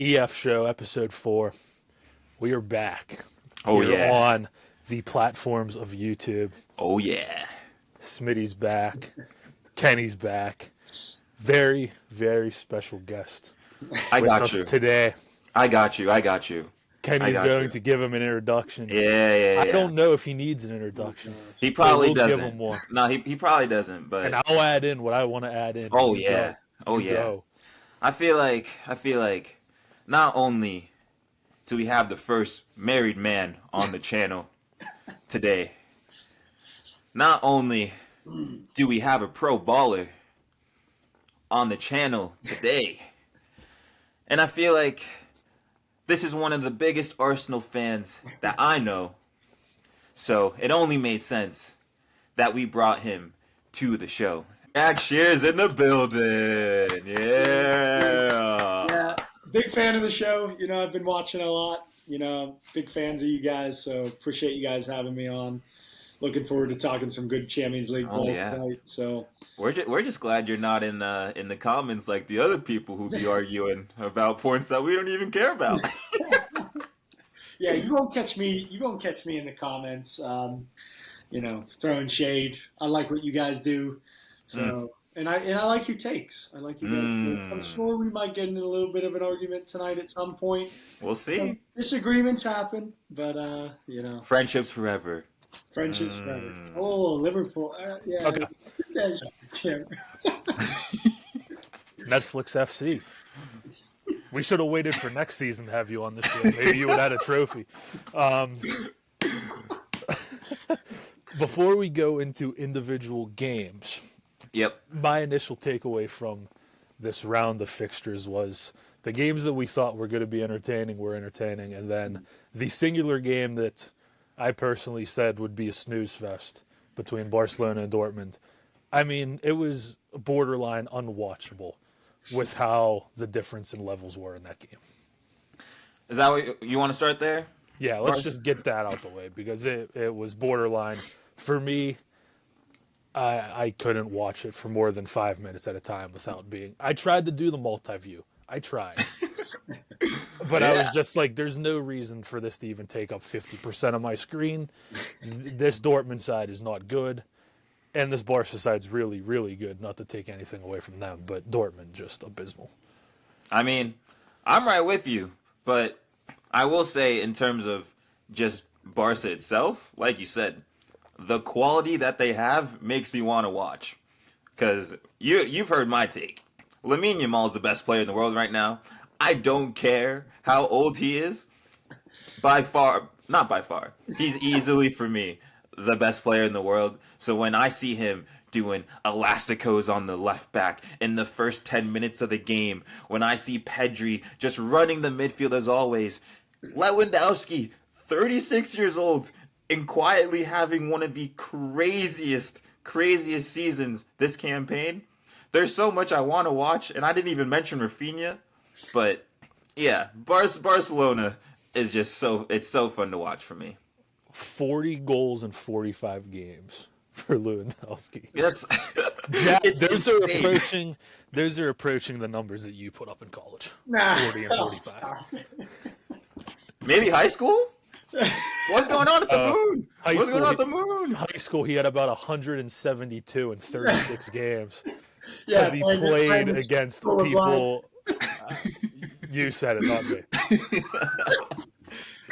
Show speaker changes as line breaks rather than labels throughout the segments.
EF Show, episode 4. We are back.
Oh
Here
yeah.
on the platforms of YouTube.
Oh yeah.
Smitty's back. Kenny's back. Very, very special guest
I
with
got
us
you.
today.
I got you. I got you.
Kenny
I
is
got
going
you.
to give him an introduction.
Yeah, yeah,
I
yeah.
don't know if he needs an introduction.
He
But
probably
we'll give
doesn't.
him one.
No, he probably doesn't.
And
But
I'll add in what I want to add in.
oh
You
yeah.
go.
Oh
You
yeah.
go.
I feel like not only do we have the first married man on the channel today, not only do we have a pro baller on the channel today, and I feel like this is one of the biggest Arsenal fans that I know. So it only made sense that we brought him to the show. Jack Shearer's in the building. Yeah.
Yeah, big fan of the show. I've been watching a lot. Big fans of you guys. So appreciate you guys having me on. Looking forward to talking some good Champions League
Oh
ball
yeah.
tonight. So
We're just glad you're not in the comments like the other people who be arguing about points that we don't even care about.
yeah, you won't catch me. You won't catch me in the comments. Throwing shade. I like what you guys do. So and I like your takes. I like you guys' takes. I'm sure we might get into a little bit of an argument tonight at some point.
We'll see.
Disagreements happen, but
Friendships forever.
friendships forever. Oh, Liverpool. Yeah.
Okay.
Yeah.
Netflix FC. We should have waited for next season to have you on the show. Maybe you would have had a trophy. Before we go into individual games,
Yep.
my initial takeaway from this round of fixtures was the games that we thought were going to be entertaining were entertaining, and then the singular game that I personally said would be a snooze fest between Barcelona and Dortmund. I mean, it was borderline unwatchable with how the difference in levels were in that game.
Is that what you want to start there?
Yeah, let's just get that out the way because it was borderline. For me, I couldn't watch it for more than 5 minutes at a time without being... I tried to do the multi-view. I tried. But I was just like, there's no reason for this to even take up 50% of my screen. This Dortmund side is not good. And this Barca side's really, really good. Not to take anything away from them, but Dortmund just abysmal.
I mean, I'm right with you, but I will say in terms of just Barca itself, like you said, the quality that they have makes me want to watch. Because you've heard my take. Lamine Yamal is the best player in the world right now. I don't care how old he is. By far, not by far, he's easily, for me, the best player in the world. So when I see him doing elasticos on the left back in the first 10 minutes of the game, when I see Pedri just running the midfield as always, Lewandowski, 36 years old, and quietly having one of the craziest seasons this campaign. There's so much I want to watch, and I didn't even mention Rafinha, but yeah, Barcelona is just it's so fun to watch for me.
40 goals in 45 games for Lewandowski.
That's
Jack,
it's insane.
those are approaching the numbers that you put up in college.
Nah.
40 and 45.
Maybe high school? What's going on at the moon?
High
What's
school,
going on at the moon?
High school, he had about 172 in 36 games
Yeah,
because he
playing
played
against
against
full of
people. You said it, not me.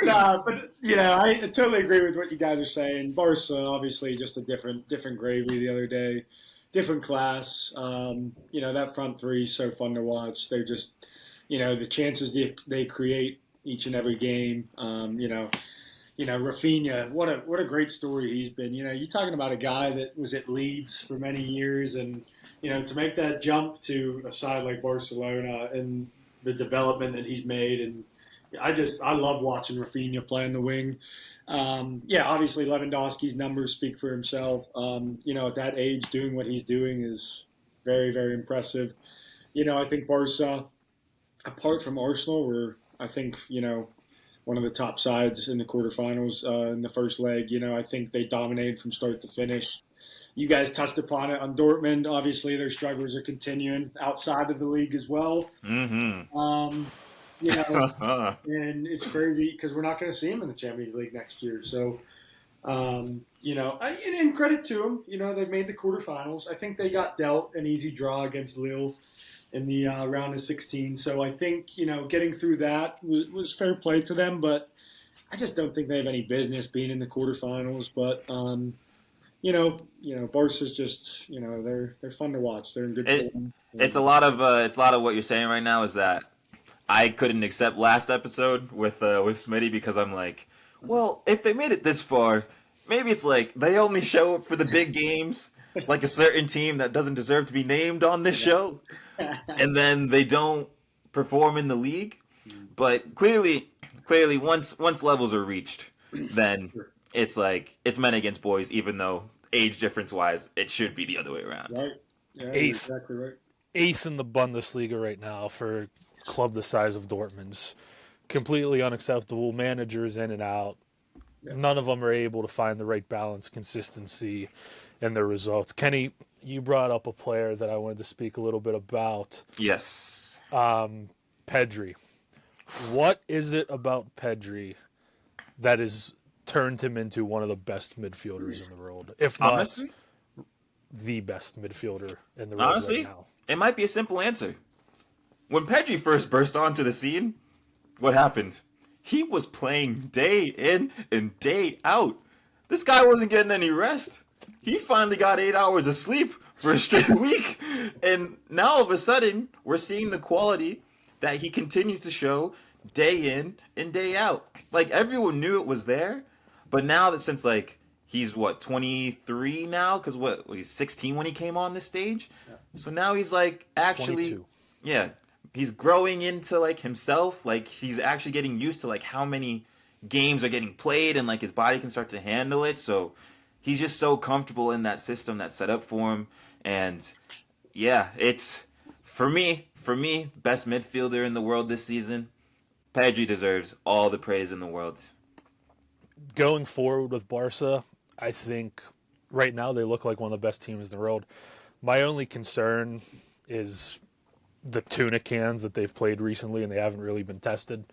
Nah, but I totally agree with what you guys are saying. Barca, obviously, just a different gravy the other day, different class. That front three is so fun to watch. They're just, the chances they create each and every game. Rafinha, what a great story he's been. You're talking about a guy that was at Leeds for many years, and to make that jump to a side like Barcelona and the development that he's made, and I love watching Rafinha play in the wing. Obviously Lewandowski's numbers speak for himself. At that age, doing what he's doing is very, very impressive. I think Barca, apart from Arsenal, were one of the top sides in the quarterfinals in the first leg. I think they dominated from start to finish. You guys touched upon it on Dortmund. Obviously, their struggles are continuing outside of the league as well.
Mm-hmm.
You know, and it's crazy because we're not going to see him in the Champions League next year. So, you know, and credit to them. You know, they've made the quarterfinals. I think they got dealt an easy draw against Lille in the round of 16. So I think, you know, getting through that was fair play to them. But I just don't think they have any business being in the quarterfinals. But Barca's just, you know, they're fun to watch. They're in good form.
It's a lot of what you're saying right now is that I couldn't accept last episode with Smitty because I'm like, well, if they made it this far, maybe it's like they only show up for the big games, like a certain team that doesn't deserve to be named on this show, and then they don't perform in the league. But clearly, once levels are reached, then it's like it's men against boys, even though age difference wise, it should be the other way around.
Right. Yeah,
Eighth.
exactly right.
Eighth in the Bundesliga right now for a club the size of Dortmund's. Completely unacceptable. Managers in and out.
Yeah.
None of them are able to find the right balance, consistency in their results. Kenny, you brought up a player that I wanted to speak a little bit about.
Yes.
Pedri. What is it about Pedri that has turned him into one of the best midfielders in the world? If not
Honestly,
the best midfielder in the world right now.
It might be a simple answer. When Pedri first burst onto the scene, what happened? He was playing day in and day out. This guy wasn't getting any rest. He finally got 8 hours of sleep for a straight week. And now all of a sudden, we're seeing the quality that he continues to show day in and day out. Like, everyone knew it was there. But now that since, like, he's, 23 now? Because, he's 16 when he came on this stage? Yeah. So now he's, like, actually...
22.
Yeah. He's growing into, like, himself. Like, he's actually getting used to, like, how many games are getting played and, like, his body can start to handle it. So he's just so comfortable in that system that's set up for him. And, yeah, it's, for me, best midfielder in the world this season. Pedri deserves all the praise in the world.
Going forward with Barca, I think right now they look like one of the best teams in the world. My only concern is the tuna cans that they've played recently and they haven't really been tested.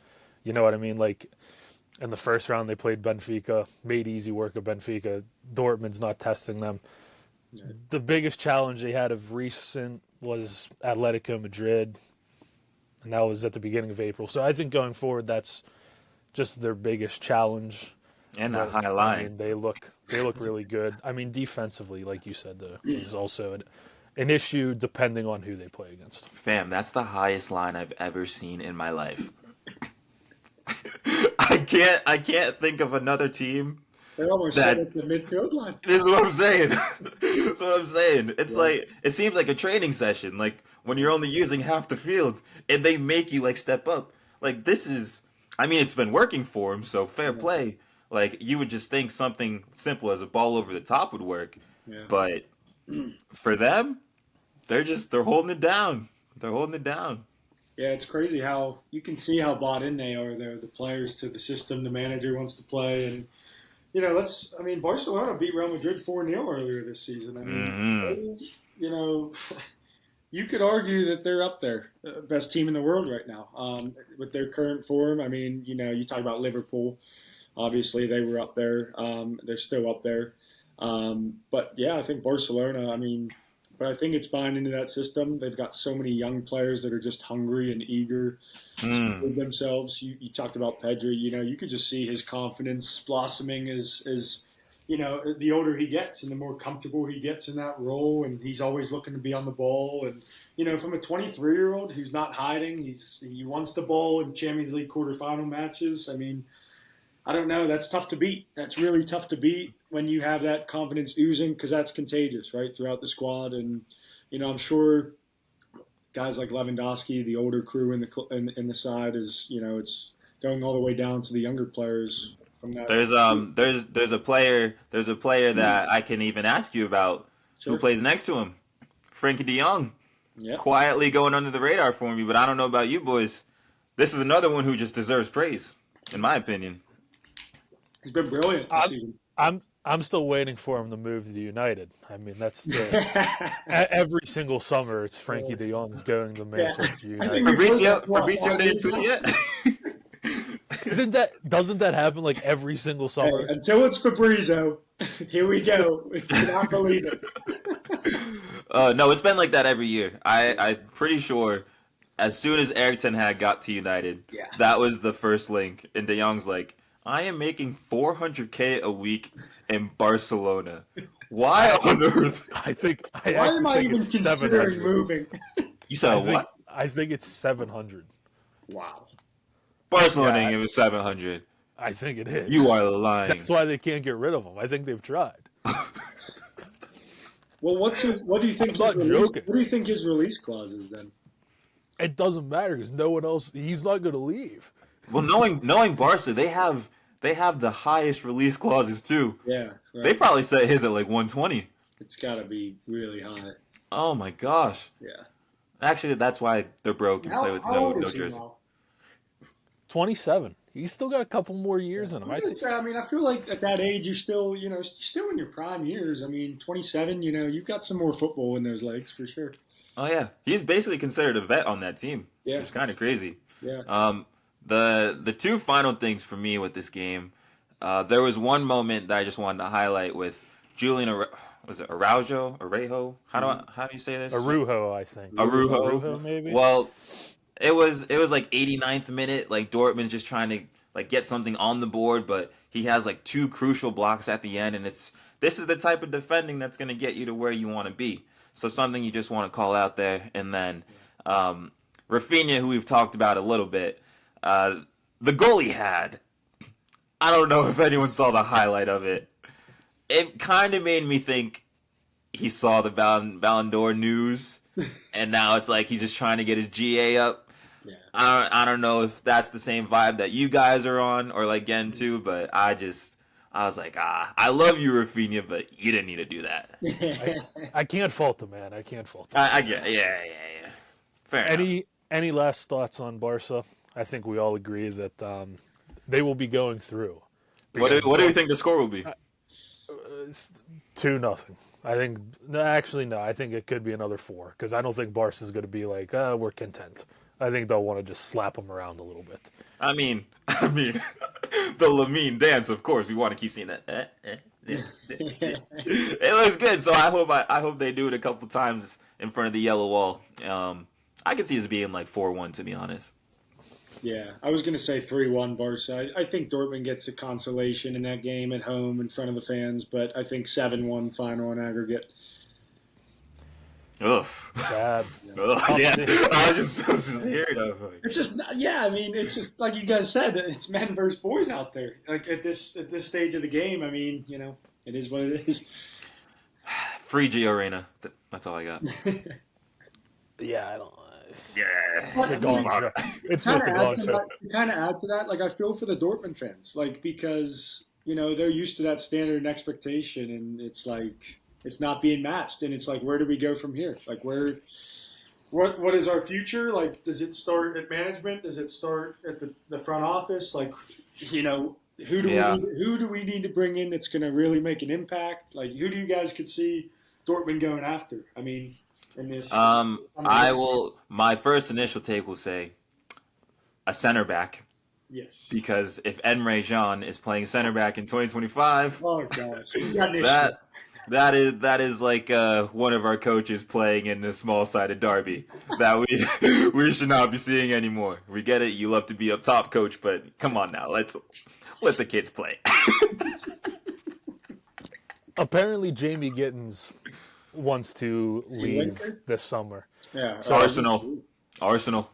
You know what I mean? Like in the first round they played Benfica, made easy work of Benfica. Dortmund's not testing them. Yeah. The biggest challenge they had of recent was Atletico Madrid, and that was at the beginning of April. So I think going forward that's just their biggest challenge.
And a high line.
I mean, they look really good. I mean, defensively, like you said, is also an issue depending on who they play against.
Fam, that's the highest line I've ever seen in my life. I can't think of another team.
They almost set up the midfield line.
This is what I'm saying. That's what I'm saying. It's like it seems like a training session, like when you're only using half the field, and they make you like step up. Like this is, I mean, it's been working for him, so fair play. Like you would just think something simple as a ball over the top would work, but for them, they're holding it down. They're holding it down.
Yeah, it's crazy how you can see how bought in they are. They're the players to the system the manager wants to play, and you know, Barcelona beat Real Madrid 4-0 earlier this season. I mean, you know, you could argue that they're up there, best team in the world right now with their current form. I mean, you know, you talk about Liverpool. Obviously, they were up there. They're still up there. But, yeah, I think Barcelona, but I think it's buying into that system. They've got so many young players that are just hungry and eager to prove themselves. You talked about Pedri. You know, you could just see his confidence blossoming as you know, the older he gets and the more comfortable he gets in that role. And he's always looking to be on the ball. And, you know, from a 23-year-old who's not hiding, he wants the ball in Champions League quarterfinal matches. I mean, I don't know. That's tough to beat. That's really tough to beat when you have that confidence oozing because that's contagious, right, throughout the squad. And, you know, I'm sure guys like Lewandowski, the older crew in the side is, you know, it's going all the way down to the younger players. From that.
There's a player that I can even ask you about who plays next to him, Frankie De Jong.
Yep. Quietly
going under the radar for me, but I don't know about you boys. This is another one who just deserves praise, in my opinion.
He's been brilliant this season.
I'm still waiting for him to move to United. I mean, that's every single summer. It's Frankie De Jong's going to Manchester
I think
United.
we've heard that,
Fabrizio didn't
5
tweet
years
yet.
Doesn't that happen like every single summer?
Hey, until it's Fabrizio, here we go. We cannot believe it.
No, it's been like that every year. I'm pretty sure as soon as Erik ten Hag got to United,
Yeah.
that was the first link. And De Jong's like, I am making $400K a week in Barcelona. Why on earth?
Why am I even considering moving?
You said what?
I think it's 700.
Wow.
Barcelona
Yeah.
gave it 700.
I think it is.
You are lying.
That's why they can't get rid of him. I think they've tried.
Well, what do you think?
I'm not joking.
What do you think his release clause is then?
It doesn't matter because no one else. He's not going to leave.
Well, knowing Barca, they have the highest release clauses too.
Yeah. Right.
They probably set his at like 120.
It's got to be really high.
Oh my gosh.
Yeah.
Actually, that's why they're broke and play with
how
no
old is he
jersey.
now?
27. He's still got a couple more years in him.
I feel like at that age you're still, still in your prime years. I mean, 27. You've got some more football in those legs for sure.
Oh yeah, he's basically considered a vet on that team.
Yeah.
It's kind of crazy.
Yeah.
The two final things for me with this game, there was one moment that I just wanted to highlight with Julian. Was it Arejo? How do you say this?
Arujo, I think.
Arujo,
maybe.
Well, it was like 89th minute. Like Dortmund's just trying to like get something on the board, but he has like two crucial blocks at the end, and this is the type of defending that's going to get you to where you want to be. So something you just want to call out there, and then Rafinha, who we've talked about a little bit, the goal he had. I don't know if anyone saw the highlight of it. It kind of made me think he saw the Ballon d'Or news, and now it's like he's just trying to get his GA up.
Yeah.
I don't know if that's the same vibe that you guys are on or like getting to, but I was like, I love you, Rafinha, but you didn't need to do that.
I can't fault him, man. I can't fault him.
I get, yeah. Fair enough.
Any last thoughts on Barca? I think we all agree that they will be going through.
What do you think the score will be?
2-0. I think no. I think it could be another 4 because I don't think Barca's going to be like we're content. I think they'll want to just slap them around a little bit.
I mean, the Lamine dance, of course. We want to keep seeing that. It looks good, so I hope they do it a couple times in front of the yellow wall. I could see this being like 4-1, to be honest.
Yeah, I was going to say 3-1 Barca. I think Dortmund gets a consolation in that game at home in front of the fans, but I think 7-1 final on aggregate.
Ugh.
Bad.
Ugh, yeah. I was just hearing that.
It's just, yeah. I mean, it's just like you guys said. It's men versus boys out there. Like at this stage of the game. I mean, it is what it is.
Free Gio Reyna. That's all I got.
Yeah, I don't.
Yeah.
It's just a gong show.
To kind of add to that, like I feel for the Dortmund fans, like because they're used to that standard and expectation, and it's like it's not being matched, and it's like where do we go from here? Like what is our future? Like does it start at management? Does it start at the front office? Like who do we need to bring in that's going to really make an impact? Like who do you guys could see Dortmund going after? I mean.
My first initial take will say a center back.
Yes.
Because if Emre Can is playing center back in 2025,
oh gosh,
that is like one of our coaches playing in a small-sided derby that we should not be seeing anymore. We get it. You love to be up top, coach, but come on now, let's let the kids play.
Apparently, Jamie Gittins wants to leave this summer.
Yeah.
So Arsenal.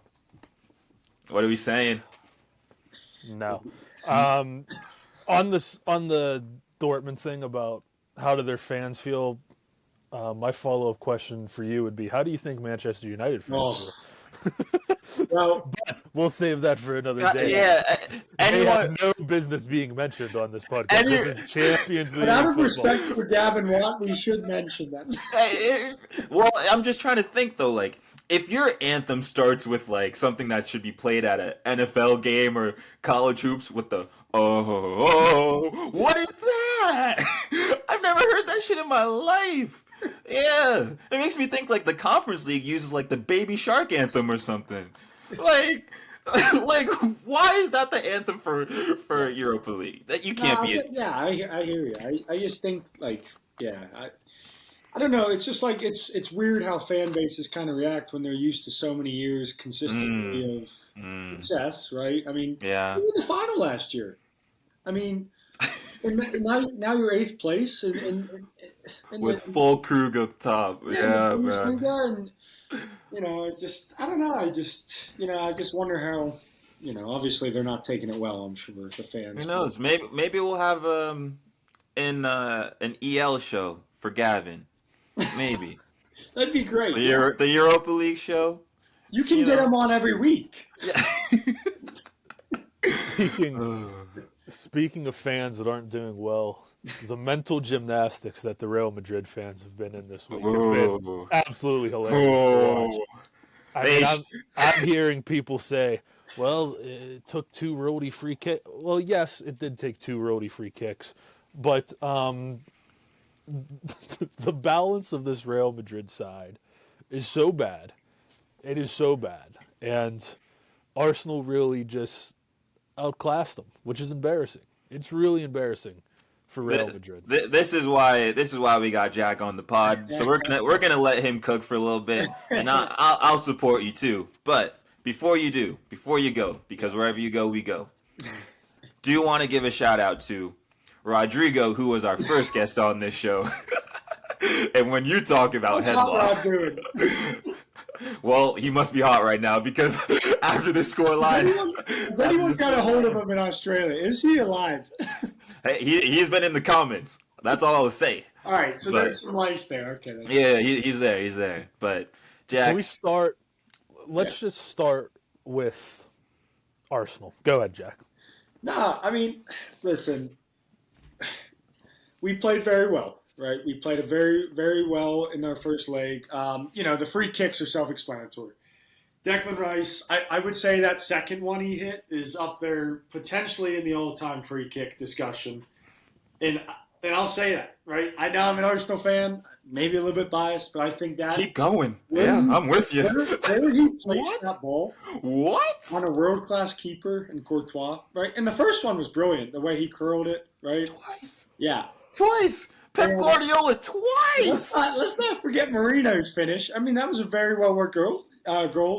What are we saying?
No. On the Dortmund thing about how do their fans feel, my follow-up question for you would be, how do you think Manchester United fans feel?
Well,
but we'll save that for another day.
Yeah.
They have no business being mentioned on this podcast. This is Champions League
but out of
football.
respect for Gavin Watt, we should mention that.
Well, I'm just trying to think though, like if your anthem starts with like something that should be played at an NFL game or college hoops with the Oh, what is that? I've never heard that shit in my life. Yeah, it makes me think like the Conference League uses like the Baby Shark anthem or something. Like, like why is that the anthem for Europa League? That you
No,
can't be.
yeah, I hear you. I just think like yeah, I don't know. It's just like it's weird how fan bases kind of react when they're used to so many years
Mm,
consistently of
mm,
success, right? I mean,
yeah.
we were in the final last year. I mean, and now you're eighth place in
With
the
full Krug up top.
yeah in the
Yeah, man.
Bundesliga, and it's just I don't know. I just wonder how. Obviously they're not taking it well. I'm sure the
Who
fans.
knows? Maybe we'll have an EL show for Gavin. Maybe
That'd be great.
the Europa League show.
You can
You
get
know.
them on every week.
Yeah.
Speaking speaking of fans that aren't doing well, the mental gymnastics that the Real Madrid fans have been in this week has been
Whoa.
absolutely hilarious to watch.
Whoa.
I
They
mean,
sh-
I'm hearing people say, "Well, it took two roadie free kicks." Well, yes, it did take two roadie free kicks, but the balance of this Real Madrid side is so bad. It is so bad, and Arsenal really just outclassed them, which is embarrassing. It's really embarrassing for Real Madrid.
This is why we got Jack on the pod. So we're gonna let him cook for a little bit, and I'll support you too. But before you go, because wherever you go, we go. Do want to give a shout out to Rodrigo, who was our first guest on this show. And when you talk about
What's
head
Hot
loss,
Rod doing?
well, he must be hot right now because after the score line,
Has anyone got a hold of him in Australia? Is he alive?
hey, he's been in the comments. That's all I'll say.
All right, so
But-
there's some life there. Okay.
Yeah, he's there. He's there. But Jack,
Can we start? Let's just start with Arsenal. Go ahead, Jack.
No, I mean, listen, we played very well, right? We played very, very well in our first leg. The free kicks are self-explanatory. Declan Rice, I would say that second one he hit is up there potentially in the all-time free kick discussion. And I'll say that, right? I know I'm an Arsenal fan, maybe a little bit biased, but I think that
keep going.
Where
Yeah,
he-
I'm with you.
where he placed
What?
that ball
What?
on a world-class keeper in Courtois, right? And the first one was brilliant, the way he curled it, right?
Twice.
Yeah.
Twice. Pep
Yeah.
Guardiola
Let's
twice.
let's not forget Marino's finish. I mean, that was a very well-worked goal.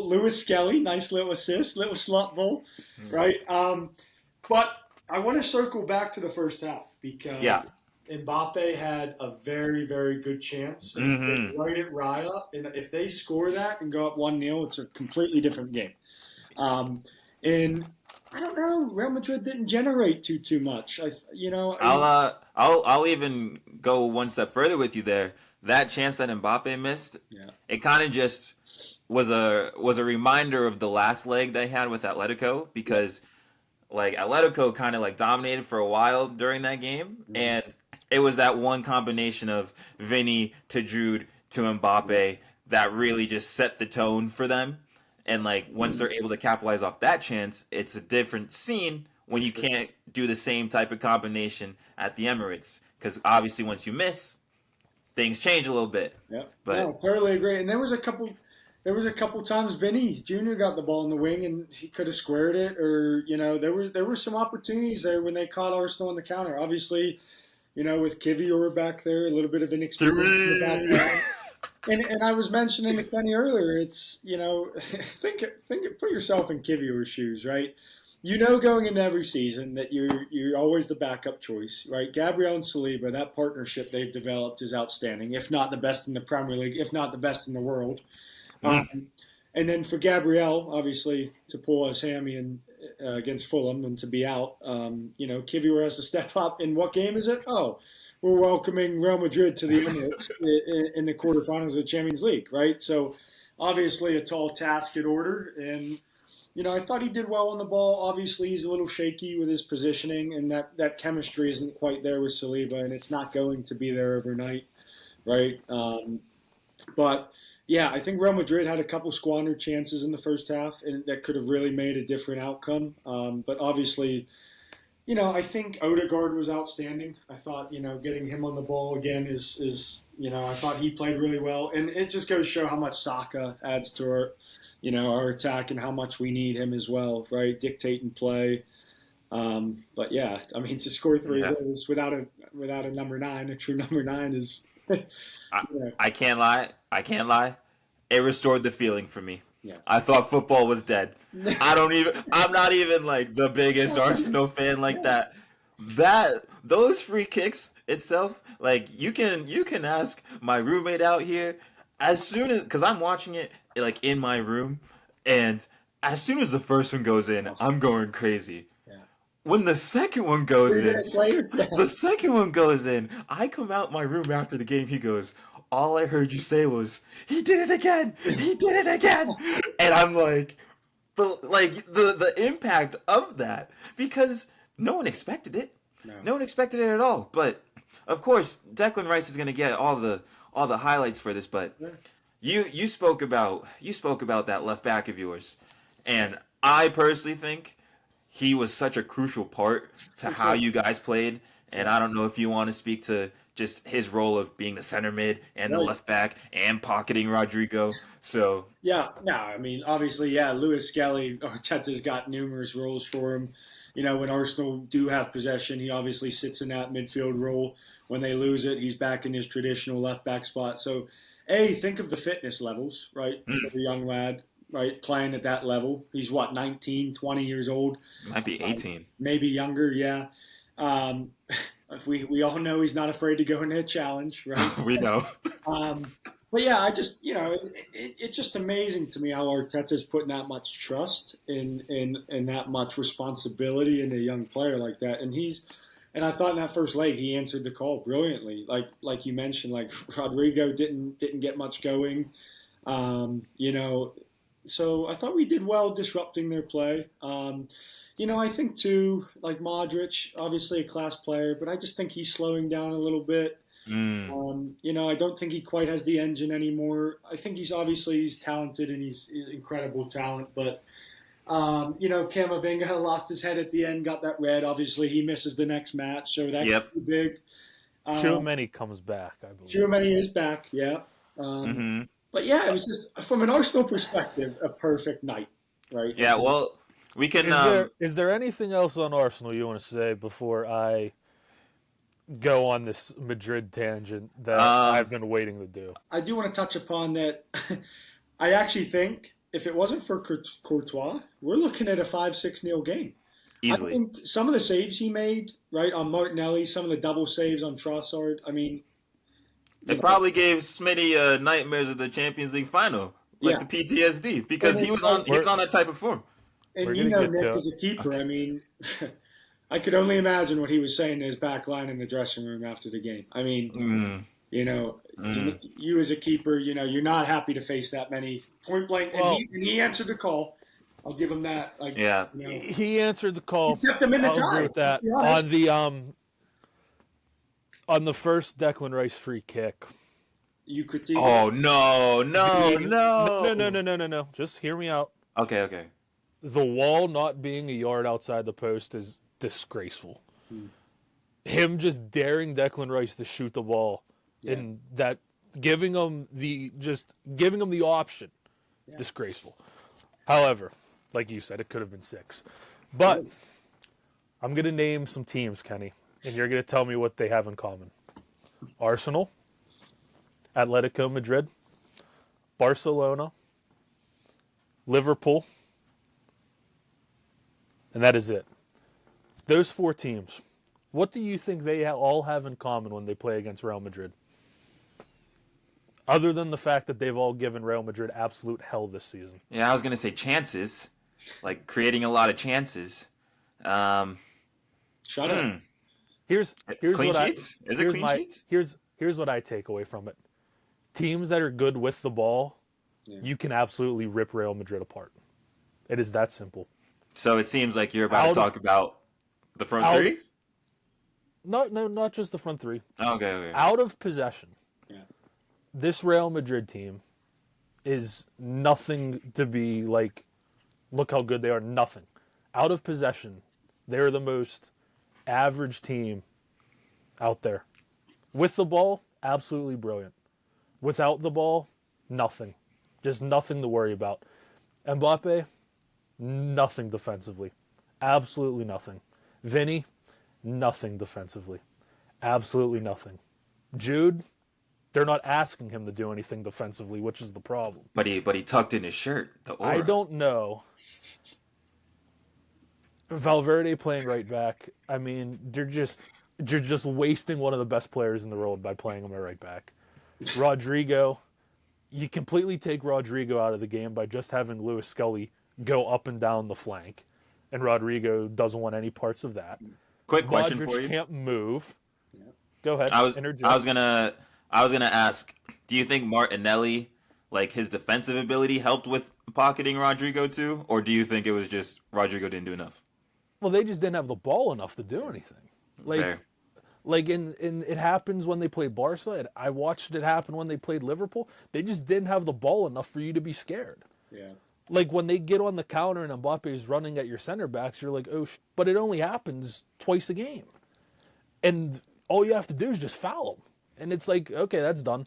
Lewis Skelly, nice little assist, little slot ball, right? But I want to circle back to the first half because
Yeah.
Mbappe had a very, very good chance. And
Mhm.
they write it Raya, and if they score that and go up 1-0, it's a completely different game. And I don't know, Real Madrid didn't generate too much.
I'll even go one step further with you there. That chance that Mbappe missed,
Yeah.
it kind of just was a reminder of the last leg they had with Atletico because like Atletico kind of like dominated for a while during that game, and it was that one combination of Vinny to Jude to Mbappe that really just set the tone for them. And like once they're able to capitalize off that chance, it's a different scene when you can't do the same type of combination at the Emirates. Because obviously once you miss, things change a little bit.
Yeah,
But-
no, totally agree. And there was a couple times Vinny Jr. got the ball in the wing and he could have squared it, or there were some opportunities there when they caught Arsenal on the counter. Obviously, with Kivior back there, a little bit of inexperience in the background. And I was mentioning to Kenny earlier, it's put yourself in Kivior's shoes, right? Going into every season that you're always the backup choice, right? Gabriel and Saliba, that partnership they've developed is outstanding, if not the best in the Premier League, if not the best in the world. And then for Gabriel, obviously, to pull his hammy against Fulham and to be out, Kivior has to step up. And what game is it? Oh, we're welcoming Real Madrid to the Emirates in the quarterfinals of the Champions League, right? So obviously a tall task in order. And, I thought he did well on the ball. Obviously, he's a little shaky with his positioning, and that chemistry isn't quite there with Saliba, and it's not going to be there overnight, right? But yeah, I think Real Madrid had a couple squandered chances in the first half, and that could have really made a different outcome. But obviously, I think Odegaard was outstanding. I thought, getting him on the ball again is I thought he played really well, and it just goes to show how much Saka adds to our attack and how much we need him as well, right? Dictating play. But yeah, I mean, to score three
Yeah.
goals without a number nine, a true number nine is,
I,
yeah,
I can't lie. I can't lie. It restored the feeling for me.
yeah.
I thought football was dead. I'm not even like the biggest Arsenal fan like that. Those free kicks itself, like you can ask my roommate out here as soon as cuz I'm watching it like in my room and as soon as the first one goes in, I'm going crazy.
Yeah.
When the second one goes
3 minutes later,
the second one goes in. I come out my room after the game. He goes, "All I heard you say was he did it again. He did it again." And I'm like, but like the impact of that because no one expected it.
no.
No one expected it at all. But of course, Declan Rice is going to get all the highlights for this. But
Yeah.
you spoke about that left back of yours, and I personally think he was such a crucial part to how you guys played. And I don't know if you want to speak to just his role of being the center mid and the
Right.
left back and pocketing Rodrigo. So
Yeah, no, I mean, obviously, yeah, Lewis Skelly, Arteta's got numerous roles for him. When Arsenal do have possession, he obviously sits in that midfield role. When they lose it, he's back in his traditional left back spot. So, think of the fitness levels, right, for the young lad, right, playing at that level. He's what, 19, 20 years old,
might be 18.
maybe younger, yeah. Um, we all know he's not afraid to go into a challenge, right?
We know.
But yeah, I just it's just amazing to me how Arteta's putting that much trust in that much responsibility in a young player like that, and I thought in that first leg he answered the call brilliantly. Like you mentioned, like Rodrigo didn't get much going, um, you know, so I thought we did well disrupting their play. I think too, like Modric, obviously a class player, but I just think he's slowing down a little bit.
Mm.
I don't think he quite has the engine anymore. I think he's talented and he's incredible talent, but Camavinga lost his head at the end, got that red. Obviously, he misses the next match, so that
Yep.
could be big.
Tchouaméni comes back, I believe.
Germany is back, yeah.
Hmm.
But yeah, it was just from an Arsenal perspective, a perfect night, right?
Yeah. Well, we can.
Is there anything else on Arsenal you want to say before I go on this Madrid tangent that I've been waiting to do?
I do want to touch upon that. I actually think if it wasn't for Courtois, we're looking at a 5-6-0 game.
Easily.
I think some of the saves he made, right, on Martinelli, some of the double saves on Trossard, I mean,
It probably gave Smitty nightmares of the Champions League final, like
yeah.
the PTSD, because
And
he
it's
was on
like,
that type of form.
We're
and
gonna get
Nick
to
as a keeper, I mean, I could only imagine what he was saying to his back line in the dressing room after the game. I mean, you as a keeper, you're not happy to face that many point blank. And,
Well-
he answered the call. I'll give him that. Like,
Yeah.
He answered the call.
He kept him in the
I'll
tie,
agree with that.
let's be honest.
On the first Declan Rice free kick.
you critique.
Oh no, no, no,
No. Just hear me out.
Okay.
The wall not being a yard outside the post is disgraceful. Him just daring Declan Rice to shoot the ball and that giving him the option, disgraceful. However, like you said, it could have been 6. But I'm going to name some teams, Kenny, and you're going to tell me what they have in common. Arsenal, Atletico Madrid, Barcelona, Liverpool, and that is it. Those 4 teams, what do you think they all have in common when they play against Real Madrid? Other than the fact that they've all given Real Madrid absolute hell this season.
Yeah, I was gonna say chances, like creating a lot of chances.
Shut up.
Here's
Clean
what
sheets? Is it
here's
clean
my-
sheets?
Here's what I take away from it. Teams that are good with the ball, you can absolutely rip Real Madrid apart. It is that simple.
So it seems like you're about to talk about the front three.
No, not just the front 3.
Okay.
Out of possession.
Yeah.
This Real Madrid team is nothing to be like, look how good they are. Nothing. Out of possession, they're the most average team out there. With the ball, absolutely brilliant. Without the ball, nothing. Just nothing to worry about. Mbappe, nothing defensively. Absolutely nothing. Vinny, nothing defensively. Absolutely nothing. Jude, they're not asking him to do anything defensively, which is the problem.
But he tucked in his shirt. The aura.
I don't know. Valverde playing right back. I mean, you're just wasting one of the best players in the world by playing him at right back. Rodrigo, you completely take Rodrigo out of the game by just having Lewis Scully go up and down the flank, and Rodrigo doesn't want any parts of that.
Quick question
Modric
for you.
Can't move. Go ahead.
I was gonna ask. Do you think Martinelli, like his defensive ability, helped with pocketing Rodrigo too, or do you think it was just Rodrigo didn't do enough?
Well, they just didn't have the ball enough to do anything.
Fair.
Like in it happens when they play Barca. I watched it happen when they played Liverpool. They just didn't have the ball enough for you to be scared.
Yeah.
Like when they get on the counter and Mbappe is running at your center backs, you're like, oh, but it only happens twice a game, and all you have to do is just foul them, and it's like, okay, that's done.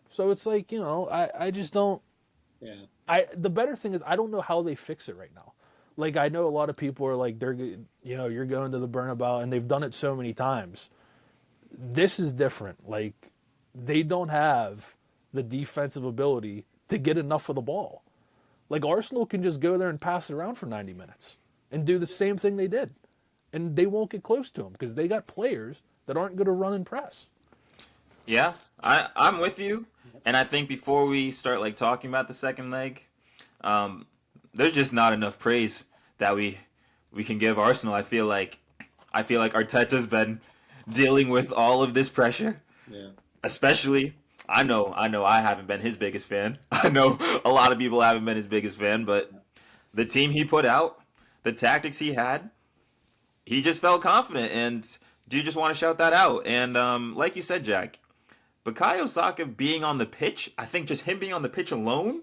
So it's like, I just don't.
Yeah.
The better thing is I don't know how they fix it right now. Like, I know a lot of people are like, you're going to the Bernabeu, and they've done it so many times. This is different. Like, they don't have the defensive ability to get enough of the ball. Like, Arsenal can just go there and pass it around for 90 minutes and do the same thing they did. And they won't get close to them because they got players that aren't going to run and press.
Yeah, I'm with you. And I think before we start like talking about the second leg, there's just not enough praise that we can give Arsenal. I feel like Arteta's been dealing with all of this pressure.
Yeah.
Especially, I know I haven't been his biggest fan. I know a lot of people haven't been his biggest fan, but the team he put out, the tactics he had, he just felt confident, and do you just want to shout that out? And like you said, Jack, Bukayo Saka being on the pitch, I think just him being on the pitch alone,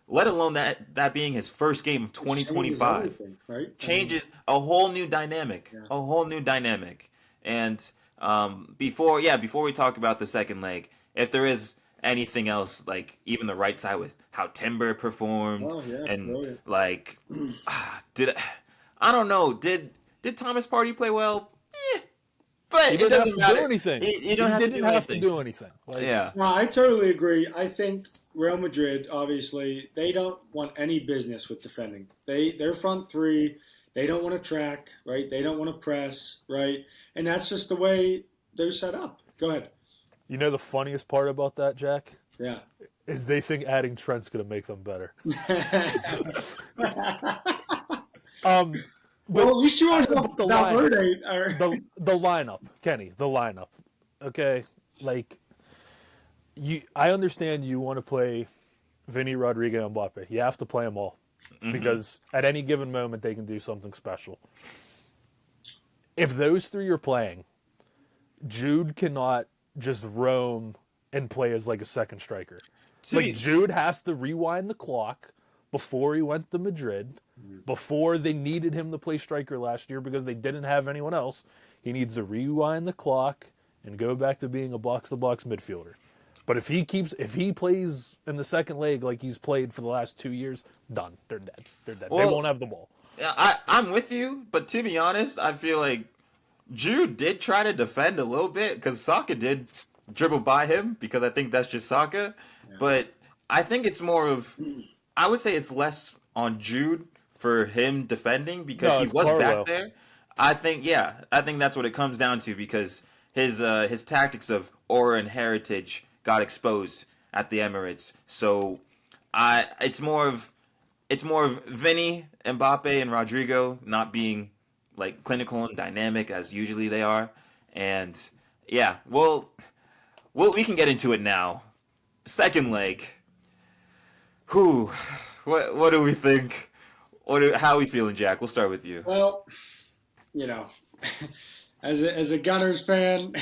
let alone that being his first game of 2025,
right?
changes a whole new dynamic, a whole new dynamic. And before we talk about the second leg, if there is anything else, like even the right side with how Timber performed, and brilliant. Like, I don't know, did Thomas Partey play well? But
he didn't have to do anything.
You don't have to do anything.
Like,
yeah.
No, I totally agree. I think Real Madrid, obviously, they don't want any business with defending. Their front three, they don't want to track, right? They don't want to press, right? And that's just the way they're set up. Go ahead.
You know the funniest part about that, Jack?
Yeah.
Is they think adding Trent's going to make them better.
But at least you aren't
the lineup, Kenny, the lineup. Okay, like I understand you want to play Vinny, Rodrigo, and Mbappe. You have to play them all because at any given moment they can do something special. If those three are playing, Jude cannot just roam and play as like a second striker. Like Jude has to rewind the clock before he went to Madrid. Before they needed him to play striker last year because they didn't have anyone else, he needs to rewind the clock and go back to being a box-to-box midfielder. But if he plays in the second leg like he's played for the last 2 years, done. They're dead. Well, they won't have the ball.
I'm with you, but to be honest, I feel like Jude did try to defend a little bit because Saka did dribble by him because I think that's just Saka. Yeah. But I think it's more of, I would say it's less on Jude for him defending because he was back there. I think that's what it comes down to because his tactics of aura and heritage got exposed at the Emirates. So it's more of Vinny, Mbappe, and Rodrigo not being like clinical and dynamic as usually they are. And yeah, we can get into it now. Second leg. What do we think? How are we feeling, Jack? We'll start with you.
Well, as a Gunners fan,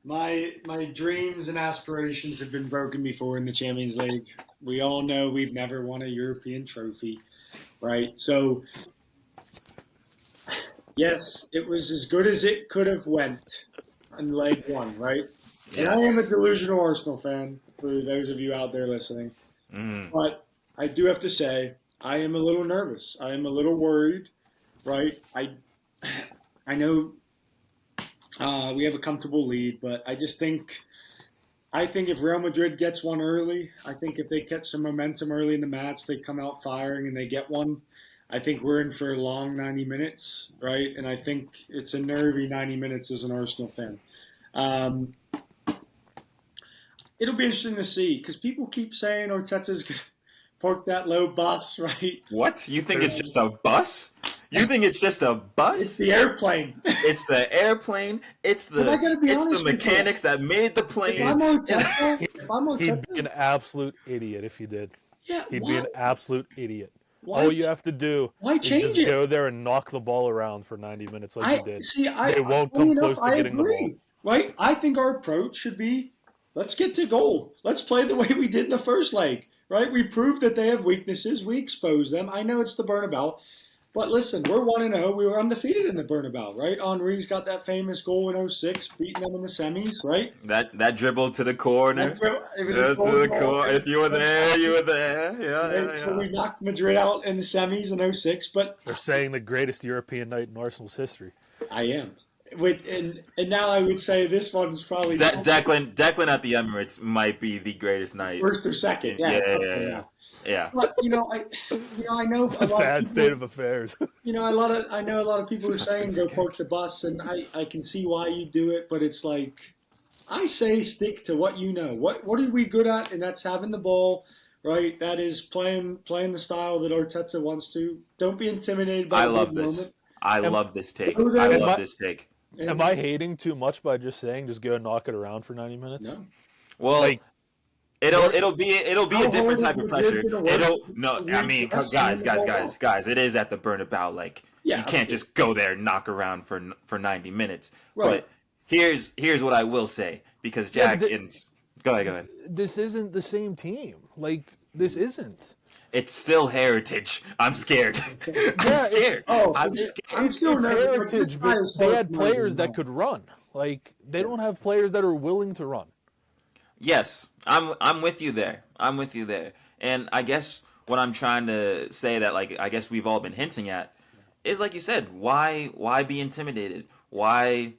my dreams and aspirations have been broken before in the Champions League. We all know we've never won a European trophy, right? So, Yes, it was as good as it could have went in leg one, right? And I am a
Yes.
delusional Arsenal fan, for those of you out there listening.
Mm.
But I do have to say, I am a little nervous. I am a little worried, right? I know we have a comfortable lead, but I think if Real Madrid gets one early, I think if they catch some momentum early in the match, they come out firing and they get one. I think we're in for a long 90 minutes, right? And I think it's a nervy 90 minutes as an Arsenal fan. Um, it'll be interesting to see because people keep saying Arteta's going to park that low bus, right?
What? You think it's just a bus? You think it's just a
It's
bus?
the airplane.
It's the airplane. It's
But I gotta be
it's the
honest with you.
mechanics that made the
If
plane.
I'm Arteta,
He'd be an absolute idiot if he did.
yeah,
He'd be an absolute idiot.
why,
All you have to do
why
is
change
just
it?
go there and knock the ball around for 90 minutes like you did. They won't
funny
come close to getting the ball.
agree, right? I think our approach should be, let's get to goal. Let's play the way we did in the first leg, right? We proved that they have weaknesses. We expose them. I know it's the Bernabeu, but listen, we're 1-0. We were undefeated in the Bernabeu, right? Henri's got that famous goal in 06, beating them in the semis, right?
That dribble to the corner.
It was
To
a
the
goal.
corner. If you were there, you were there. Yeah,
Right?
yeah,
So we
yeah.
knocked Madrid out in the semis in 06, but
They're saying the greatest European night in Arsenal's history.
I am. And now I would say this one's probably
Declan at the Emirates might be the greatest night.
first or second. Yeah, it's up there now.
Yeah.
But I know
It's a sad state of affairs.
I know a lot of people are saying go park the bus, and I can see why you do it, but it's like I say stick to what you know. What are we good at, and that's having the ball, right? That is playing the style that Arteta wants to. Don't be intimidated by
I
the
love
big
this.
moment.
I
Am-
love this take.
Go there.
I
Am I-
love this take.
And-
Am I hating too much by just saying just go knock it around for 90 minutes?
No.
Well,
Like,
it'll be
How
a different
hard
type
is
of
Madrid
pressure.
gonna work?
I mean,
Yes,
guys,
and the ball.
guys, it is at the Bernabeu. Like
Yeah,
you can't just go there and knock around for 90 minutes.
Right.
But here's what I will say because
Yeah,
Jack
but
and go ahead.
this isn't the same team. Like, this isn't.
It's still heritage. I'm scared. I'm scared. I'm scared.
I'm still
It's
nervous. Like, this
heritage,
guy
but
is
they
far
had
from
players that
now.
could run. Like, they don't have players that are willing to run.
Yes, I'm with you there. I'm with you there. And I guess what I'm trying to say that like I guess we've all been hinting at is like you said, why be intimidated? Why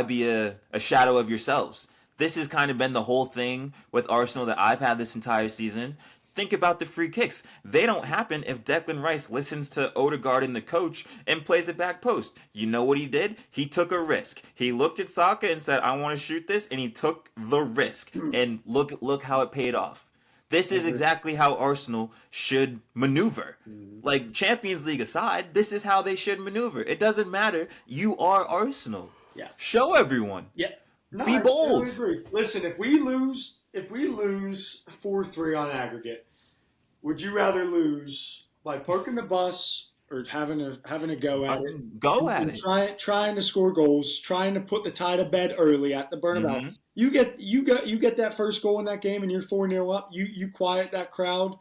be a shadow of yourselves? This has kind of been the whole thing with Arsenal that I've had this entire season. Think about the free kicks. They don't happen if Declan Rice listens to Odegaard and the coach and plays it back post. You know what he did? He took a risk. He looked at Saka and said, I want to shoot this, and he took the risk. And look how it paid off. This is exactly how Arsenal should maneuver. Like, Champions League aside, this is how they should maneuver. It doesn't matter. You are Arsenal.
Yeah.
Show everyone.
Yeah. No,
Be
I
bold.
totally agree. Listen, if we lose 4-3 on aggregate, would you rather lose by parking the bus or having a go at it?
Go at
And
it.
trying to score goals, trying to put the tie to bed early at the Bernabeu.
Mhm.
You get that first goal in that game and you're 4-0 up. You quiet that crowd.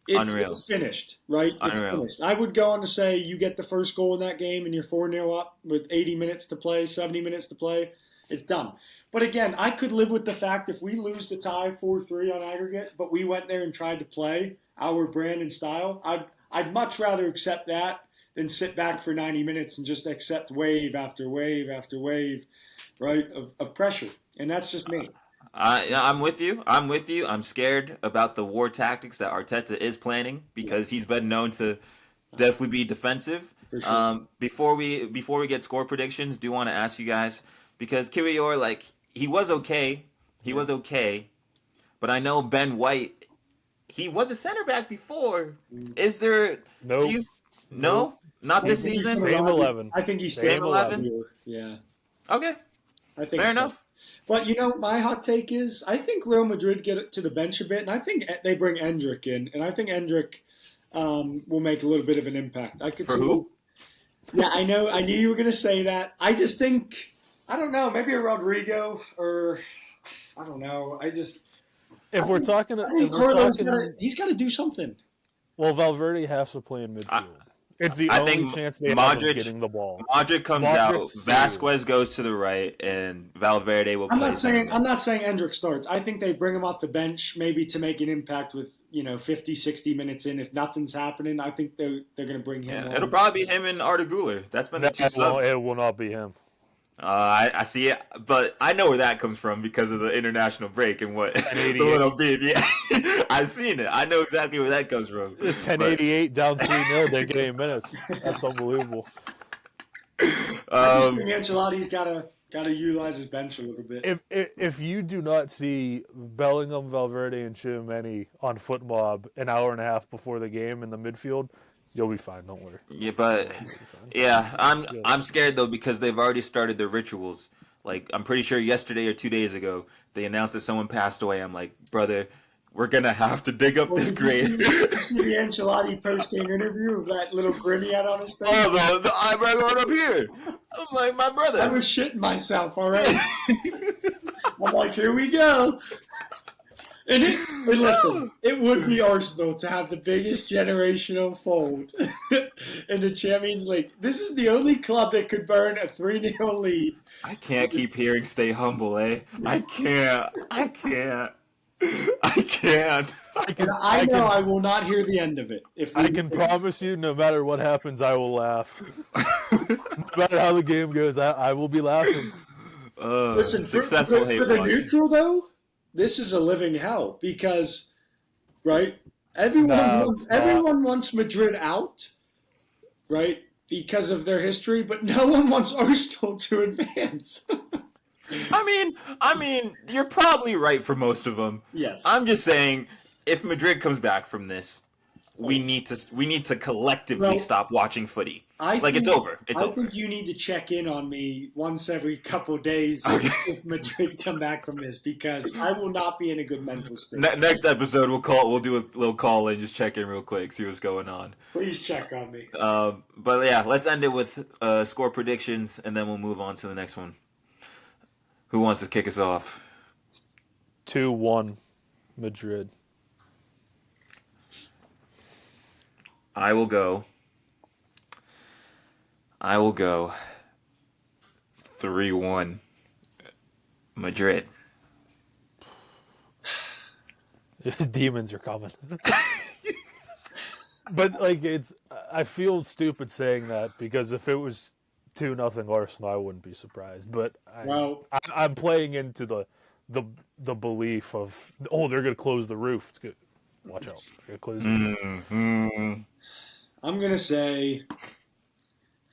Unreal.
It's finished, right? It's
Unreal.
finished. I would go on to say you get the first goal in that game and you're 4-0 up with 80 minutes to play, 70 minutes to play. It's done. But again, I could live with the fact if we lose the tie 4-3 on aggregate, but we went there and tried to play our brand and style, I'd much rather accept that than sit back for 90 minutes and just accept wave after wave after wave, right, of pressure. And that's just me.
I'm with you. I'm scared about the war tactics that Arteta is planning because he's been known to definitely be defensive.
For sure.
Before we get score predictions, do want to ask you guys because Kiwior, like he was okay, but I know Ben White, he was a center back before. Is there?
Nope.
No, not this
I think he's
season.
gonna
Same
ride
11.
I think he's
Same
staying
11?
here. Yeah.
Okay,
I think
fair
so.
enough.
But my hot take is I think Real Madrid get it to the bench a bit, and I think they bring Endrick in, and I think Endrick will make a little bit of an impact. I could
For
see.
who?
Yeah, I know. I knew you were going to say that. I just think I don't know. Maybe a Rodrigo or I don't know.
If we're talking,
I think Carlos he's got to do something.
well, Valverde has to play in midfield. It's the
I
only
think
chance they have of
Modric
getting the ball.
Modric comes out, Vasquez goes to the right, and Valverde will play.
I'm not saying Endrick starts. I think they bring him off the bench maybe to make an impact with 50, 60 minutes in. If nothing's happening, I think they're going to bring him.
Yeah, it'll probably be him and Arda Güler. That's been the two subs.
It will not be him.
I see it, but I know where that comes from because of the international break and what the little bit. Yeah, I've seen it. I know exactly where that comes from.
10:88 down 3-0. They're getting minutes. That's unbelievable.
I just think Ancelotti's got to utilize his bench a little bit.
If you do not see Bellingham, Valverde, and Tchouaméni on FootMob an hour and a half before the game in the midfield, you'll be fine. Don't worry.
Yeah, but I'm scared though because they've already started their rituals. Like I'm pretty sure yesterday or 2 days ago they announced that someone passed away. I'm like, brother, we're gonna have to dig up this grave.
Did you see the Ancelotti post-game interview of that little grin he had on his face?
Oh, the eyebrow going up here. I'm like, my brother.
I was shitting myself already. I'm like, here we go. And listen, it would be Arsenal to have the biggest generational fold in the Champions League. This is the only club that could burn a 3-0 lead.
I can't keep hearing "stay humble," eh? I can't.
I know I will not hear the end of it.
I can promise you, no matter what happens, I will laugh. No matter how the game goes, I will be laughing.
Listen,
successful
for the neutral though, this is a living hell because, right? Everyone wants Madrid out, right? Because of their history, but no one wants Arsenal to advance.
I mean, you're probably right for most of them.
Yes.
I'm just saying, if Madrid comes back from this, we need to collectively stop watching footy. It's over. It's over.
I think you need to check in on me once every couple of days if Madrid come back from this because I will not be in a good mental state.
Next episode, we'll do a little call and just check in real quick, see what's going on.
Please check on me.
But yeah, let's end it with score predictions, and then we'll move on to the next one. Who wants to kick us off?
2-1 Madrid.
I will go 3-1 Madrid.
His demons are coming. But I feel stupid saying that because if it was 2-0 Arsenal, I wouldn't be surprised. But I'm playing into the belief of they're going to close the roof. It's good. Watch out. They're going to close the roof.
I'm going to say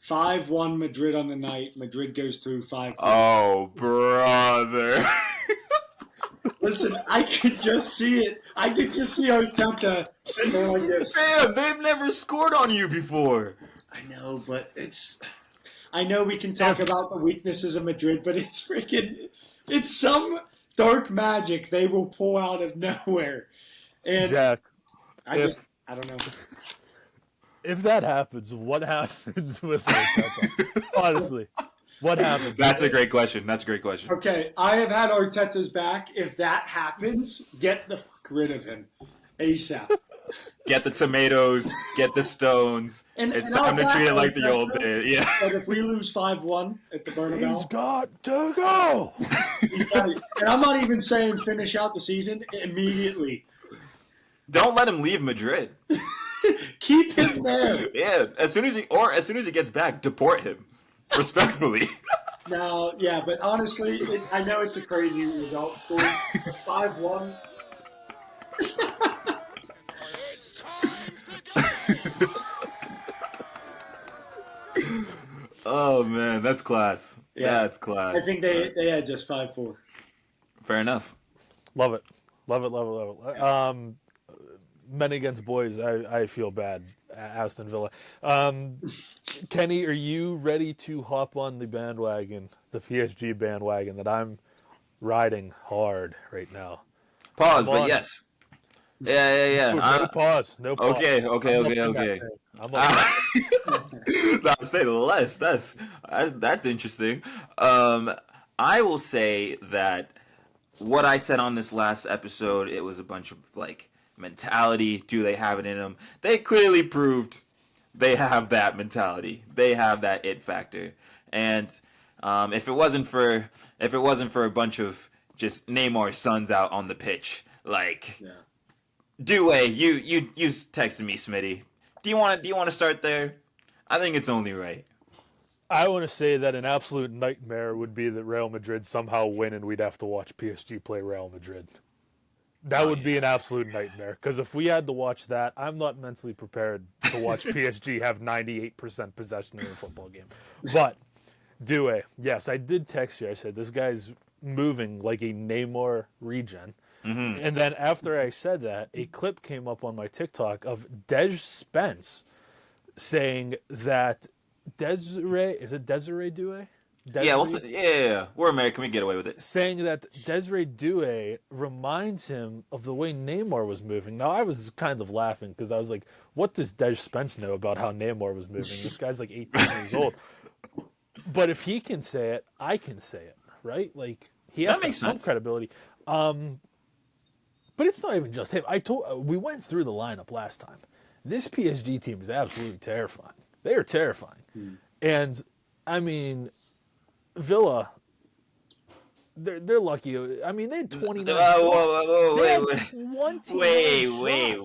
5-1 Madrid on the night. Madrid goes through 5-3.
Oh, brother.
Listen, I could just see it. I could just see Arteta sitting there like this.
Sam, they've never scored on you before.
I know, but I know we can talk about the weaknesses of Madrid, but it's some dark magic they will pull out of nowhere. And
Jack,
I don't know.
If that happens, what happens with Arteta? Honestly, what happens?
That's a great question.
Okay, I have had Arteta's back. If that happens, get the fuck rid of him ASAP.
Get the tomatoes, get the stones. It's time to treat it like the old days. Yeah.
But if we lose 5-1 at the Bernabeu,
he's got to go.
And I'm not even saying finish out the season immediately.
Don't let him leave Madrid.
Keep him there.
Yeah, as soon as he gets back, deport him, respectfully.
No, yeah, but honestly, I know it's a crazy result score. 5-1.
Oh man, that's class.
Yeah.
That's class.
I think they had just 5-4.
Fair enough.
Love it. Men against boys, I feel bad. Aston Villa. Kenny, are you ready to hop on the bandwagon, the PSG bandwagon that I'm riding hard right now?
Pause, but yes. Yeah.
No pause.
Okay.
I'm on
Not to say the less. That's interesting. I will say that what I said on this last episode, it was a bunch of mentality. Do they have it in them? They clearly proved they have that mentality. They have that it factor. And if it wasn't for a bunch of just Neymar's sons out on the pitch, like Due, you texted me, Smitty. Do you want to start there? I think it's only right.
I want to say that an absolute nightmare would be that Real Madrid somehow win and we'd have to watch PSG play Real Madrid. That would be an absolute nightmare, because if we had to watch that, I'm not mentally prepared to watch PSG have 98% possession in a football game. But, Due, yes, I did text you. I said, this guy's moving like a Neymar regen.
Mm-hmm.
And then after I said that, a clip came up on my TikTok of Des Spence saying that Desiree Due?
Yeah. We're American. We get away with it.
Saying that Desiree Due reminds him of the way Neymar was moving. Now, I was kind of laughing because I was like, what does Des Spence know about how Neymar was moving? This guy's like 18 years old. But if he can say it, I can say it, right? Like, he has to have some credibility. But it's not even just him. We went through the lineup last time. This PSG team is absolutely terrifying. They are terrifying. And, I mean, Villa, they're lucky. I mean, they had 29.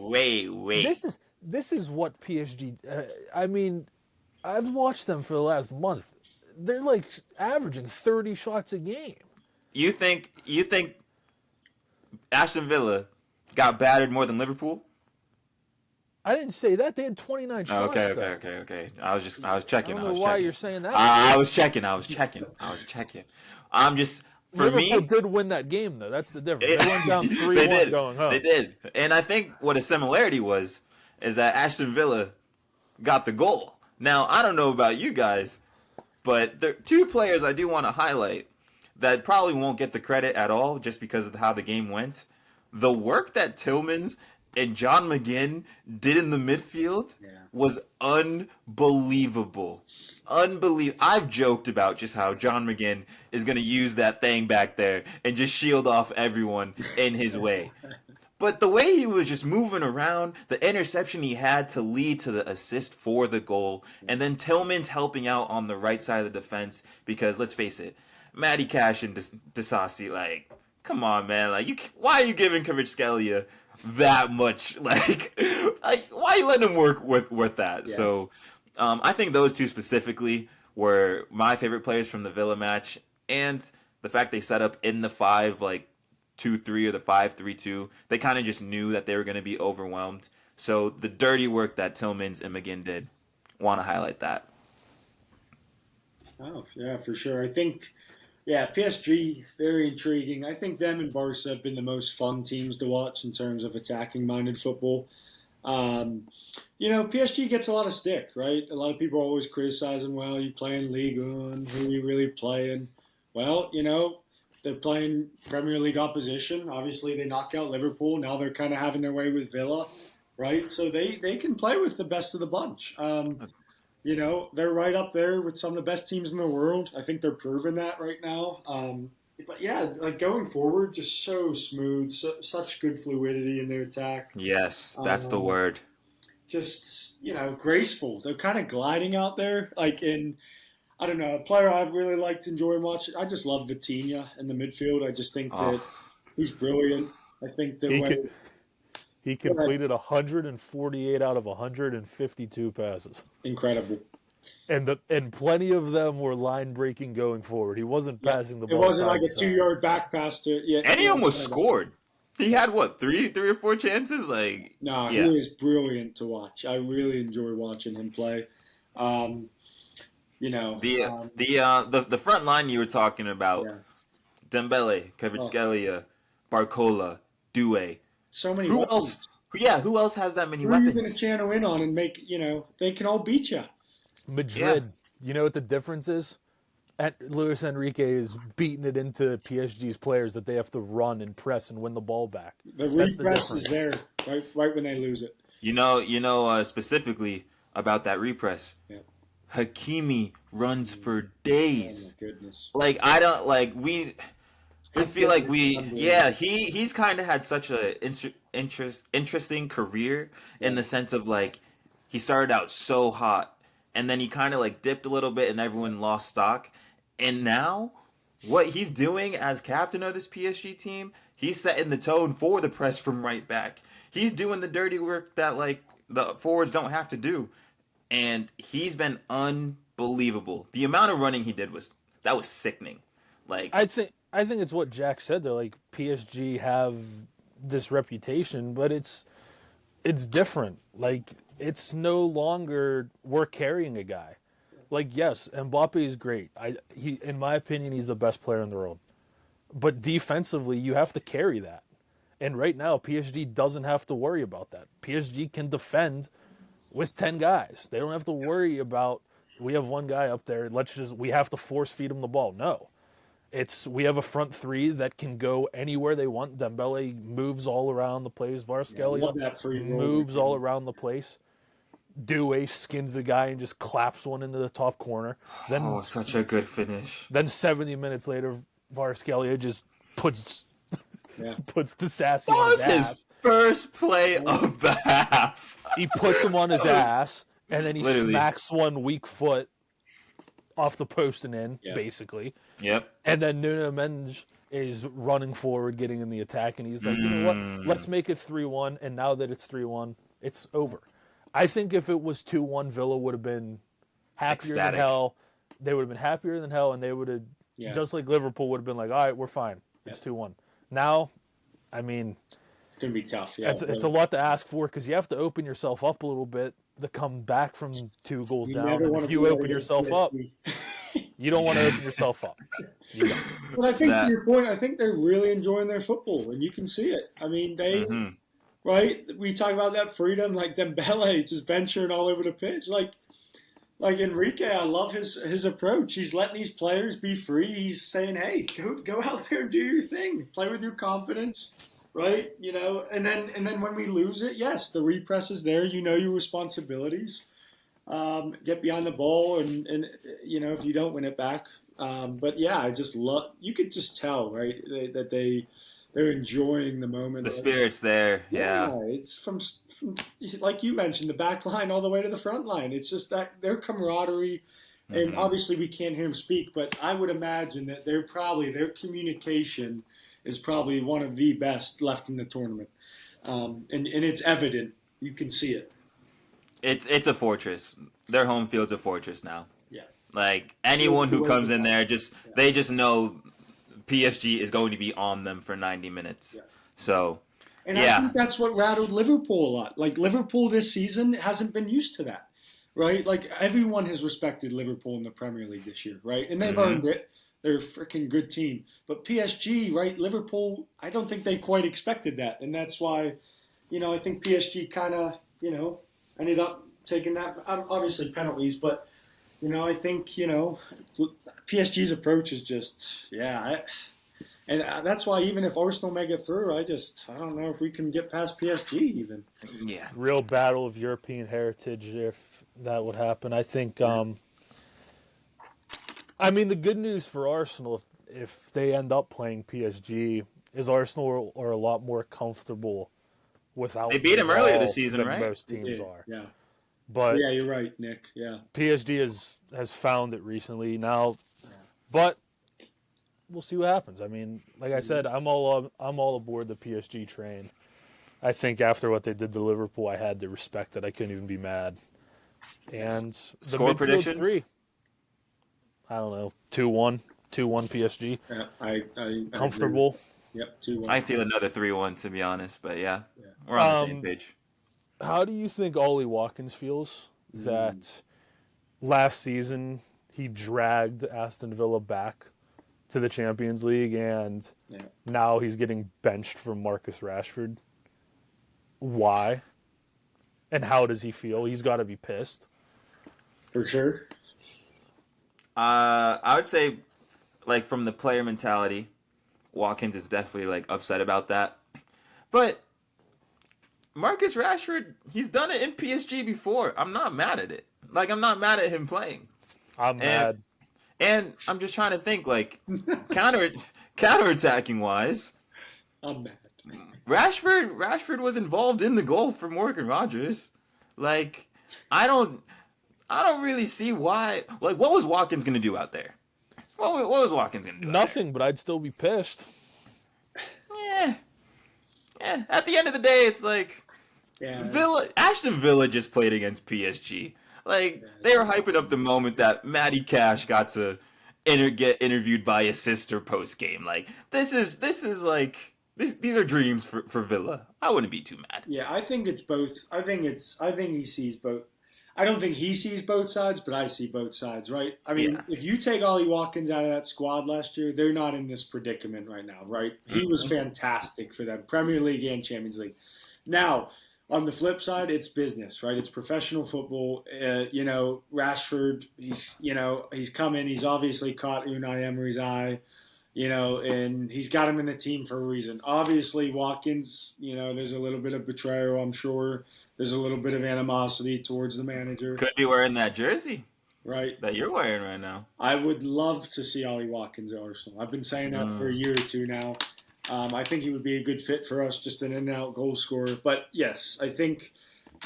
Wait.
This is what PSG. I mean, I've watched them for the last month. They're like averaging 30 shots a game.
You think Aston Villa got battered more than Liverpool?
I didn't say that. They had 29 shots.
Okay. I was checking.
I don't know why you're saying that.
I was checking. I'm just
Liverpool did win that game though. That's the difference. They went down 3-1 going home.
They did, and I think what a similarity is that Aston Villa got the goal. Now I don't know about you guys, but there are two players I do want to highlight that probably won't get the credit at all just because of how the game went. The work that Tillmans and John McGinn did in the midfield was unbelievable. I've joked about just how John McGinn is going to use that thing back there and just shield off everyone in his way. But the way he was just moving around, the interception he had to lead to the assist for the goal, and then Tillmans helping out on the right side of the defense, because let's face it, Matty Cash and Disasi, like, come on, man. Like, why are you giving Kvaratskhelia that much? Like, why are you letting him work with that? Yeah. So, I think those two specifically were my favorite players from the Villa match, and the fact they set up in the 5-2-3 or the 5-3-2, they kind of just knew that they were going to be overwhelmed. So the dirty work that Tillmans and McGinn did, want to highlight that.
Oh, yeah, for sure. I think, PSG, very intriguing. I think them and Barca have been the most fun teams to watch in terms of attacking-minded football. PSG gets a lot of stick, right? A lot of people are always criticizing, well, you playing Ligue 1, who are you really playing? Well, they're playing Premier League opposition. Obviously, they knock out Liverpool. Now they're kind of having their way with Villa, right? So they can play with the best of the bunch. They're right up there with some of the best teams in the world. I think they're proving that right now. But going forward, just so smooth, such good fluidity in their attack.
Yes, that's the word.
Just, graceful. They're kind of gliding out there. I don't know, a player I've really liked enjoying watching. I just love Vitinha in the midfield. I just think that he's brilliant. I think that
he completed 148 out of 152 passes.
Incredible.
And plenty of them were line breaking going forward. He wasn't passing the ball.
It wasn't like a 2-yard back pass to it. Yeah,
any of them was scored. He had three or four chances?
He is brilliant to watch. I really enjoy watching him play.
The front line you were talking about, Dembele, Kvaratskhelia, Barcola, Due.
So many
weapons. Who else has that many
weapons? Who are you
weapons?
going to channel in on and make, they can all beat you.
Madrid. Yeah. You know what the difference is? Luis Enrique is beating it into PSG's players that they have to run and press and win the ball back.
The repress is there right when they lose it.
Specifically about that repress. Yeah. Hakimi runs for days.
Oh my goodness.
He's kind of had such a interesting career in the sense of he started out so hot, and then he kind of like dipped a little bit, and everyone lost stock. And now, what he's doing as captain of this PSG team, he's setting the tone for the press from right back. He's doing the dirty work that like the forwards don't have to do, and he's been unbelievable. The amount of running he did was sickening. Like
I think it's what Jack said though. Like PSG have this reputation, but it's different. Like it's no longer we're carrying a guy. Like yes, Mbappe is great. He in my opinion he's the best player in the world. But defensively you have to carry that. And right now PSG doesn't have to worry about that. PSG can defend with 10 guys. They don't have to worry about we have one guy up there, we have to force feed him the ball. No. We have a front three that can go anywhere they want. Dembele moves all around the place. Varskelia moves all around the place. Doué skins a guy and just claps one into the top corner. Then
such a good finish.
Then 70 minutes later, Varskelia just puts the sassy on his ass.
His first play of the half.
He puts him on his ass, and then he smacks one weak foot off the post and in, basically.
Yep.
And then Nuno Mendes is running forward, getting in the attack, and he's like, you know what? Let's make it 3-1, and now that it's 3-1, it's over. I think if it was 2-1, Villa would have been happier than hell. They would have been happier than hell, and they would have, just like Liverpool, would have been like, all right, we're fine. It's 2-1. Now, I mean...
It's going to be tough, yeah.
It's a lot to ask for because you have to open yourself up a little bit to come back from 2 goals down. And if you open yourself up, you don't want to open yourself up. You don't.
But I think to your point, I think they're really enjoying their football, and you can see it. I mean, they... Right? We talk about that freedom, like Dembele just venturing all over the pitch. Like Enrique, I love his approach. He's letting these players be free. He's saying, hey, go out there and do your thing. Play with your confidence, right? You know, and then when we lose it, yes, the repress is there. You know your responsibilities. Get behind the ball and you know, if you don't win it back. But yeah, I just love, you could just tell, right, that they're enjoying the moment.
The spirit's there, yeah.
It's from like you mentioned, the back line all the way to the front line. It's just that their camaraderie, and obviously we can't hear them speak, but I would imagine that their communication is probably one of the best left in the tournament, and it's evident. You can see it.
It's a fortress. Their home field's a fortress now.
Yeah,
like anyone who comes in there, they just know PSG is going to be on them for 90 minutes. Yeah. So,
I think that's what rattled Liverpool a lot. Like, Liverpool this season hasn't been used to that, right? Like, everyone has respected Liverpool in the Premier League this year, right? And they've earned it. They're a freaking good team. But PSG, right, Liverpool, I don't think they quite expected that. And that's why, you know, I think PSG kind of, you know, ended up taking that. Obviously penalties, but... You know, I think, you know, PSG's approach is just, and that's why even if Arsenal may get through, I don't know if we can get past PSG even.
Yeah.
Real battle of European heritage if that would happen. I think, I mean, the good news for Arsenal, if they end up playing PSG, is Arsenal are a lot more comfortable without.
They beat them earlier this season, right?
Most teams are.
Yeah.
But
yeah, you're right, Nick. Yeah,
PSG has found it recently now, but we'll see what happens. I mean, like I said, I'm all aboard the PSG train. I think after what they did to Liverpool, I had to respect it. I couldn't even be mad. And the
score predictions?
3. I don't know, 2-1 PSG.
Yeah, I
comfortable.
Yep, 2-1.
I'd see another 3-1 to be honest, but yeah. We're on the same page.
How do you think Ollie Watkins feels that last season he dragged Aston Villa back to the Champions League and now he's getting benched from Marcus Rashford? Why? And how does he feel? He's got to be pissed.
For sure.
I would say, like, from the player mentality, Watkins is definitely, like, upset about that. But Marcus Rashford, he's done it in PSG before. I'm not mad at it. Like, I'm not mad at him playing.
I'm mad.
And I'm just trying to think, like, counterattacking wise.
I'm mad.
Rashford was involved in the goal for Morgan Rogers. Like, I don't really see why. Like, what was Watkins gonna do out there? What was Watkins gonna do?
Nothing, but I'd still be pissed.
Yeah. At the end of the day, it's like Ashton Villa just played against PSG. Like, they were hyping up the moment that Matty Cash got to get interviewed by his sister post game. Like, this is like these are dreams for Villa. I wouldn't be too mad.
Yeah, I think it's both. I think he sees both. I don't think he sees both sides, but I see both sides, right? I mean, if you take Ollie Watkins out of that squad last year, they're not in this predicament right now, right? He was fantastic for them, Premier League and Champions League. Now, on the flip side, it's business, right? It's professional football. Rashford, he's come in. He's obviously caught Unai Emery's eye, and he's got him in the team for a reason. Obviously, Watkins, there's a little bit of betrayal, I'm sure. There's a little bit of animosity towards the manager.
Could be wearing that jersey,
right?
That you're wearing right now.
I would love to see Ollie Watkins at Arsenal. I've been saying that for a year or two now. I think he would be a good fit for us, just an in-and-out goal scorer. But yes, I think,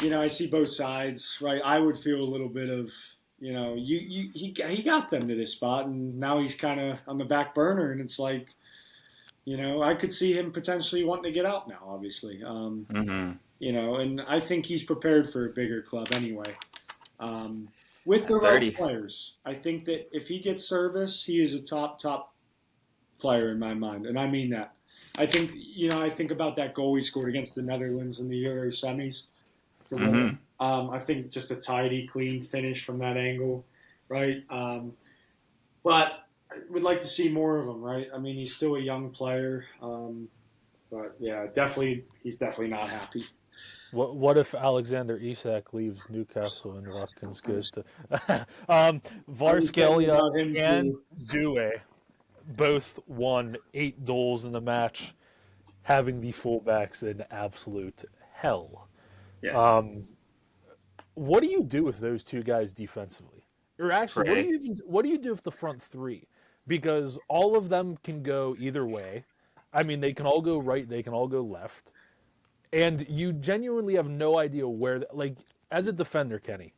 I see both sides, right? I would feel a little bit of, he got them to this spot, and now he's kind of on the back burner, and it's like, I could see him potentially wanting to get out now, obviously. And I think he's prepared for a bigger club anyway. With the right players, I think that if he gets service, he is a top player in my mind, and I mean that. I think I think about that goal he scored against the Netherlands in the Euro semis. I think just a tidy, clean finish from that angle, right? But I would like to see more of him, right? I mean, he's still a young player, but yeah, he's definitely not happy.
What if Alexander Isak leaves Newcastle and Watkins goes to Varskelia and Due both won 8 goals in the match, having the fullbacks in absolute hell.
Yes.
What do you do with those two guys defensively? Or actually, what do you do with the front three? Because all of them can go either way. I mean, they can all go right, they can all go left. And you genuinely have no idea where, as a defender, Kenny,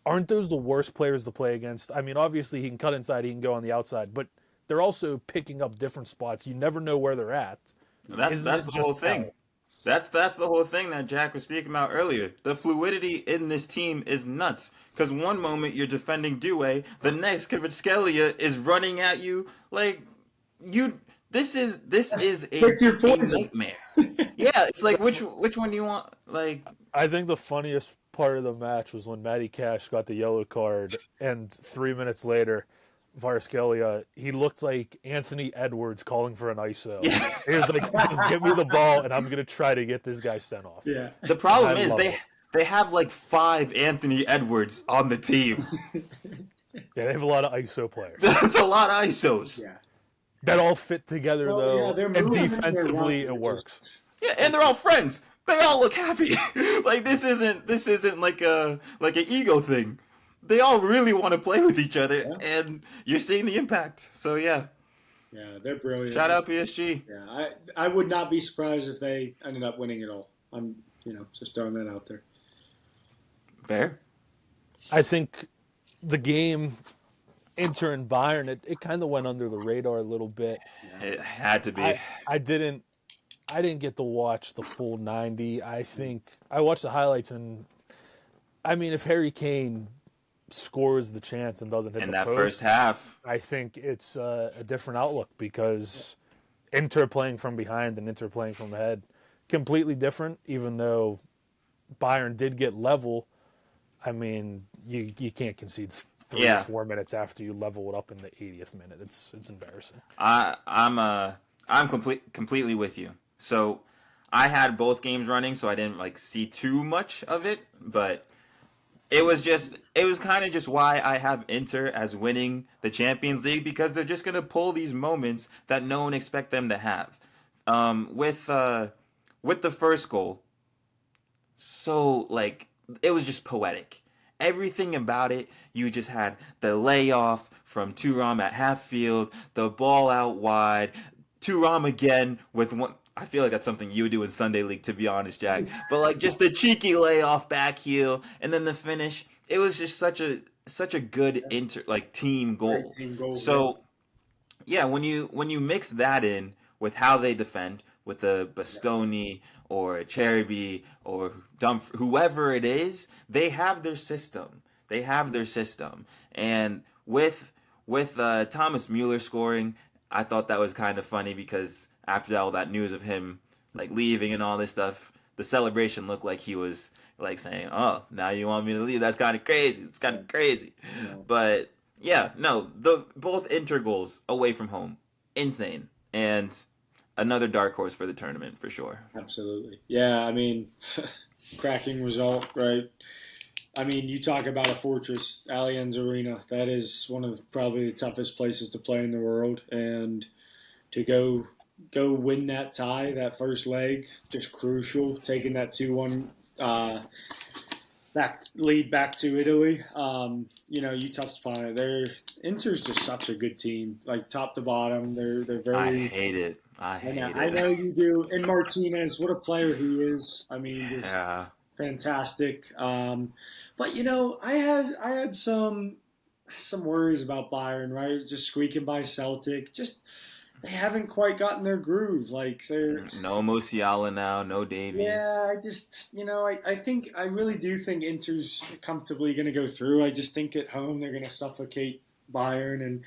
aren't those the worst players to play against? I mean, obviously he can cut inside, he can go on the outside, but they're also picking up different spots. You never know where they're at.
That's the whole thing. That's the whole thing that Jack was speaking about earlier. The fluidity in this team is nuts. Because one moment you're defending Due, the next Kvaratskhelia is running at you This is a nightmare. Yeah, it's like which one do you want? Like,
I think the funniest part of the match was when Matty Cash got the yellow card, and 3 minutes later, Varskelia, he looked like Anthony Edwards calling for an ISO.
Yeah.
He was like, just give me the ball, and I'm going to try to get this guy sent off.
Yeah.
The problem is they have like 5 Anthony Edwards on the team.
Yeah, they have a lot of ISO players.
That's a lot of ISOs.
Yeah.
That all fit together, though,
yeah,
and defensively it works.
Yeah, and they're all friends. They all look happy. Like this isn't like an ego thing. They all really want to play with each other, and you're seeing the impact. So yeah,
they're brilliant.
Shout out PSG.
Yeah, I would not be surprised if they ended up winning it all. I'm just throwing that out there.
Fair.
I think the game, Inter and Bayern, it kind of went under the radar a little bit.
It had to be.
I didn't get to watch the full 90. I think I watched the highlights, and I mean, if Harry Kane scores the chance and doesn't hit
in
the
that
post,
first half,
I think it's a different outlook, because Inter playing from behind and Inter playing from the head, completely different. Even though Bayern did get level, I mean, you can't concede 3 or 4 minutes after you level it up in the 80th minute. It's embarrassing.
I'm completely with you. So I had both games running, so I didn't see too much of it, but it was kind of just why I have Inter as winning the Champions League, because they're just gonna pull these moments that no one expect them to have. With the first goal, so it was just poetic. Everything about it, you just had the layoff from Thuram at half field, the ball out wide, Thuram again with I feel like that's something you would do in Sunday League, to be honest, Jack. But like just the cheeky layoff back heel and then the finish, it was just such a good team
Great
goal.
team goal.
So yeah, when you mix that in with how they defend with the Bastoni or Cherubi or whoever it is, they have their system. They have their system, and with Thomas Mueller scoring, I thought that was kind of funny because after all that news of him like leaving and all this stuff, the celebration looked like he was like saying, "Oh, now you want me to leave? That's kind of crazy. It's kind of crazy."
Yeah.
But yeah, no, the both Inter goals away from home, insane, and another dark horse for the tournament for sure.
Absolutely. Yeah, I mean, cracking result, right? I mean, you talk about a fortress, Allianz Arena. That is one of probably the toughest places to play in the world, and to go win that tie, that first leg, just crucial. Taking that 2-1 lead back to Italy. You touched upon it. Inter's just such a good team, like top to bottom. They're very.
I hate it. I hate it.
I know you do. And Martinez, what a player he is. I mean, just
Yeah.
fantastic. But I had some worries about Bayern, right? Just squeaking by Celtic. Just they haven't quite gotten their groove. Like they're
No Musiala now, no Davies.
yeah. I just I really do think Inter's comfortably going to go through. I just think at home they're going to suffocate Bayern, and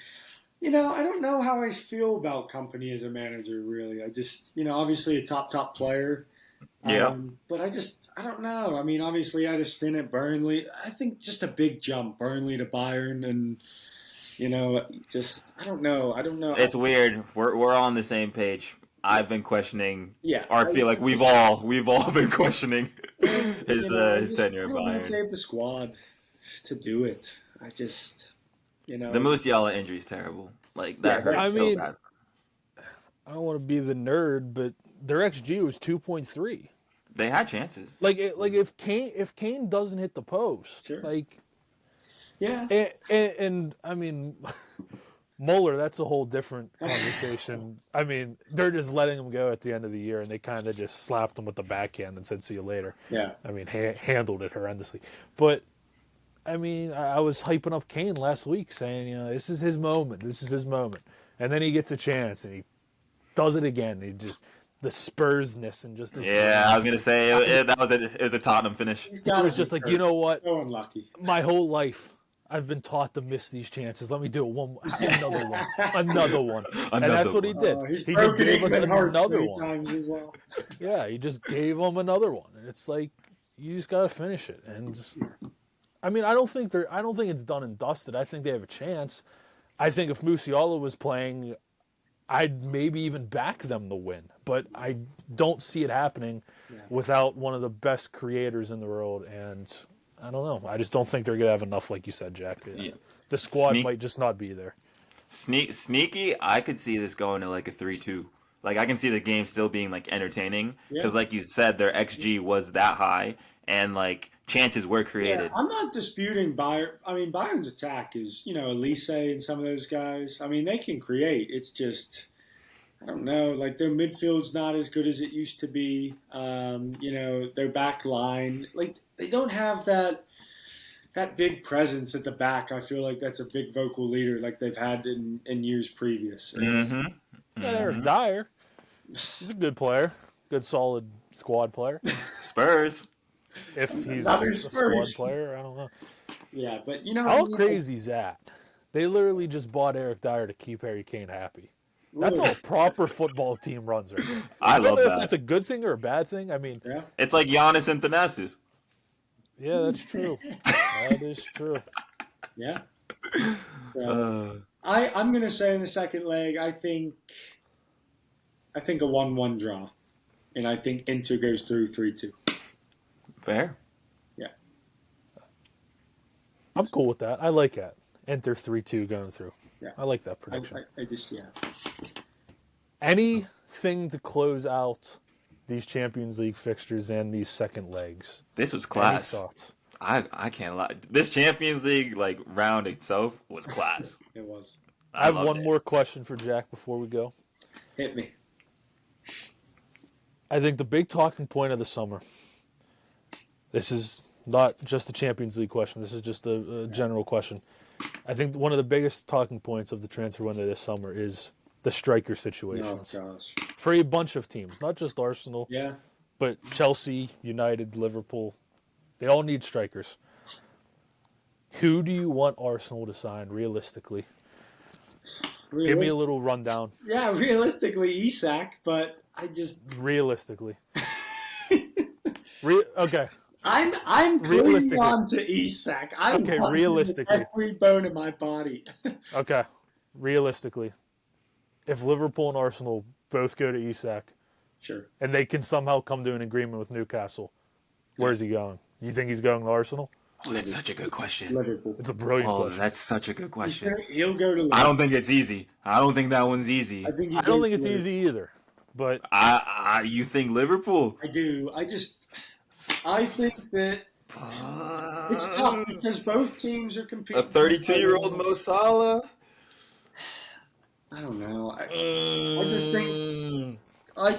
I don't know how I feel about Company as a manager. Really, I just obviously a top player.
Yeah.
But I don't know. I mean, obviously, I had a stint at Burnley. I think just a big jump, Burnley to Bayern, and I don't know. I don't know.
It's weird. We're on the same page. I've been questioning.
Yeah,
or I feel like we've all been questioning his tenure
I
at
don't know if they
Bayern.
have the squad to do it. I just,
The Musiala injury is terrible. Like that hurts
I
so
mean-
bad.
I don't want to be the nerd, but their XG was 2.3.
They had chances.
Like if Kane doesn't hit the post,
Sure.
like
yeah.
and I mean Mueller, that's a whole different conversation. I mean, they're just letting him go at the end of the year, and they kind of just slapped him with the backhand and said, "See you later."
Yeah.
I mean, handled it horrendously. But I mean, I was hyping up Kane last week, saying, this is his moment. This is his moment, and then he gets a chance, and he does it again. He just the Spursness and just his
Yeah, I was gonna say it was a Tottenham finish.
He's
It
gotta
was
be
just like,
hurt.
you know what?
So unlucky.
My whole life, I've been taught to miss these chances. Let me do it another one, and that's what he did.
He's
He just
broken
gave us
England hearts
another
many
one.
times as well.
Yeah, he just gave him another one, and it's like you just gotta finish it. And I mean, I don't think it's done and dusted. I think they have a chance. I think if Musiala was playing, I'd maybe even back them to win, but I don't see it happening without one of the best creators in the world. And I don't know. I just don't think they're gonna have enough, like you said, Jack.
Yeah.
The squad
Sneak-
might just not be there.
Sneaky, I could see this going to like a 3-2. Like I can see the game still being like entertaining because, like you said, their XG was that high and like chances were created.
Yeah, I'm not disputing Bayern. I mean, Bayern's attack is, Elise and some of those guys. I mean, they can create. It's just, I don't know, like their midfield's not as good as it used to be. Their back line, like they don't have that big presence at the back. I feel like that's a big vocal leader like they've had in years previous.
Mm-hmm.
Got Eric Dyer. He's a good player, good solid squad player.
Spurs.
If he's
Another
a squad
Spurs.
player, I don't know.
Yeah, but
How crazy's that? They literally just bought Eric Dyer to keep Harry Kane happy. That's how a proper football team runs right there.
I
don't
love
know if
that.
that's a good thing or a bad thing. I mean,
Yeah.
It's like Giannis and Thanasis.
yeah, that's true. That is true.
Yeah. So, I'm going to say in the second leg, I think a 1-1 draw. And I think Inter goes through 3-2.
Fair.
Yeah.
I'm cool with that. I like that. Enter 3-2 going through.
Yeah.
I like that prediction.
I just,
Anything to close out these Champions League fixtures and these second legs?
This was
Any
class.
thoughts?
I can't lie. This Champions League round itself was class.
It was.
I have
loved
one
it.
more question for Jack before we go.
Hit me.
I think the big talking point of the summer, this is not just a Champions League question, this is just a general question. I think one of the biggest talking points of the transfer window this summer is the striker situations.
Oh, gosh.
For a bunch of teams, not just Arsenal,
Yeah.
but Chelsea, United, Liverpool, they all need strikers. Who do you want Arsenal to sign realistically? Give me a little rundown.
Yeah, realistically, Isak, but I just
Realistically. Okay.
I'm clinging on to Isak.
Okay, realistically.
Every bone in my body.
Okay. Realistically. If Liverpool and Arsenal both go to Isak,
Sure.
and they can somehow come to an agreement with Newcastle, where's he going? You think he's going to Arsenal?
Oh, that's such a good question.
Liverpool.
It's a brilliant question.
That's such a good question.
He'll go to Liverpool.
I don't think it's easy. I don't think that one's easy.
I don't think it's easy either. But
you think Liverpool?
I do. I think that it's tough because both teams are competing.
A 32-year-old Mo Salah?
I don't know. I just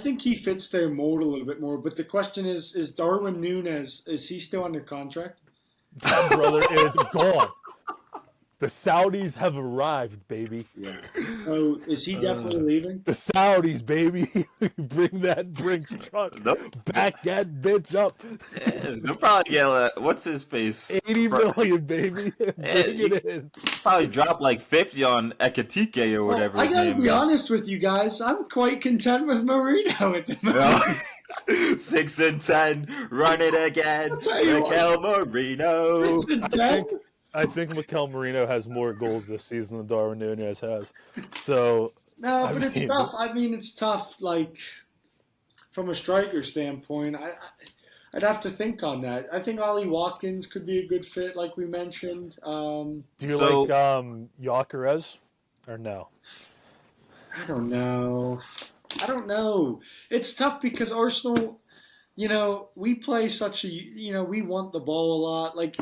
think he fits their mold a little bit more. But the question is Darwin Núñez, is he still under contract?
that brother is gone. The Saudis have arrived, baby.
Yeah. Oh, is he definitely leaving?
The Saudis, baby. Bring truck.
Nope.
Back that bitch up.
Yeah, they'll probably get, what's his face?
80 million, baby. Bring it in.
Probably drop like 50 on Ekatike or whatever
I
his
gotta
name
be
is.
honest with you guys. I'm quite content with Marino at the moment.
6 and 10, run it again.
tell you
Mikel Marino.
6 and 10?
I think Mikel Marino has more goals this season than Darwin Núñez has. So
No, but it's tough. I mean, it's tough. Like from a striker standpoint, I'd have to think on that. I think Ollie Watkins could be a good fit, like we mentioned.
do you like Gyökeres or no?
I don't know. It's tough because Arsenal, we play such a, we want the ball a lot. Like,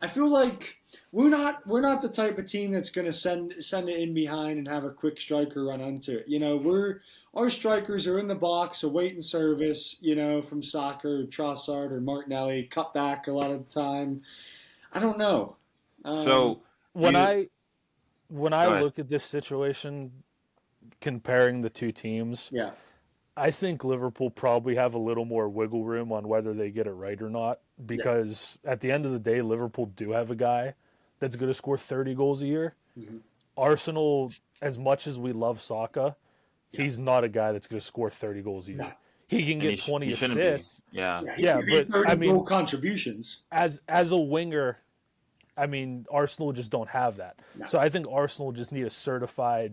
I feel like we're not the type of team that's going to send it in behind and have a quick striker run onto it. Our strikers are in the box, awaiting service, from Saka or Trossard or Martinelli, cut back a lot of the time. I don't know.
When I
Go ahead.
look at this situation, comparing the two teams,
Yeah.
I think Liverpool probably have a little more wiggle room on whether they get it right or not, because at the end of the day, Liverpool do have a guy that's going to score 30 goals a year.
Mm-hmm.
Arsenal, as much as we love Saka, he's not a guy that's going to score 30 goals a year.
No.
He can get 20
he shouldn't be.
assists.
Yeah.
Yeah, but
30
I mean,
goal contributions.
as a winger, I mean, Arsenal just don't have that.
No.
So I think Arsenal just need a certified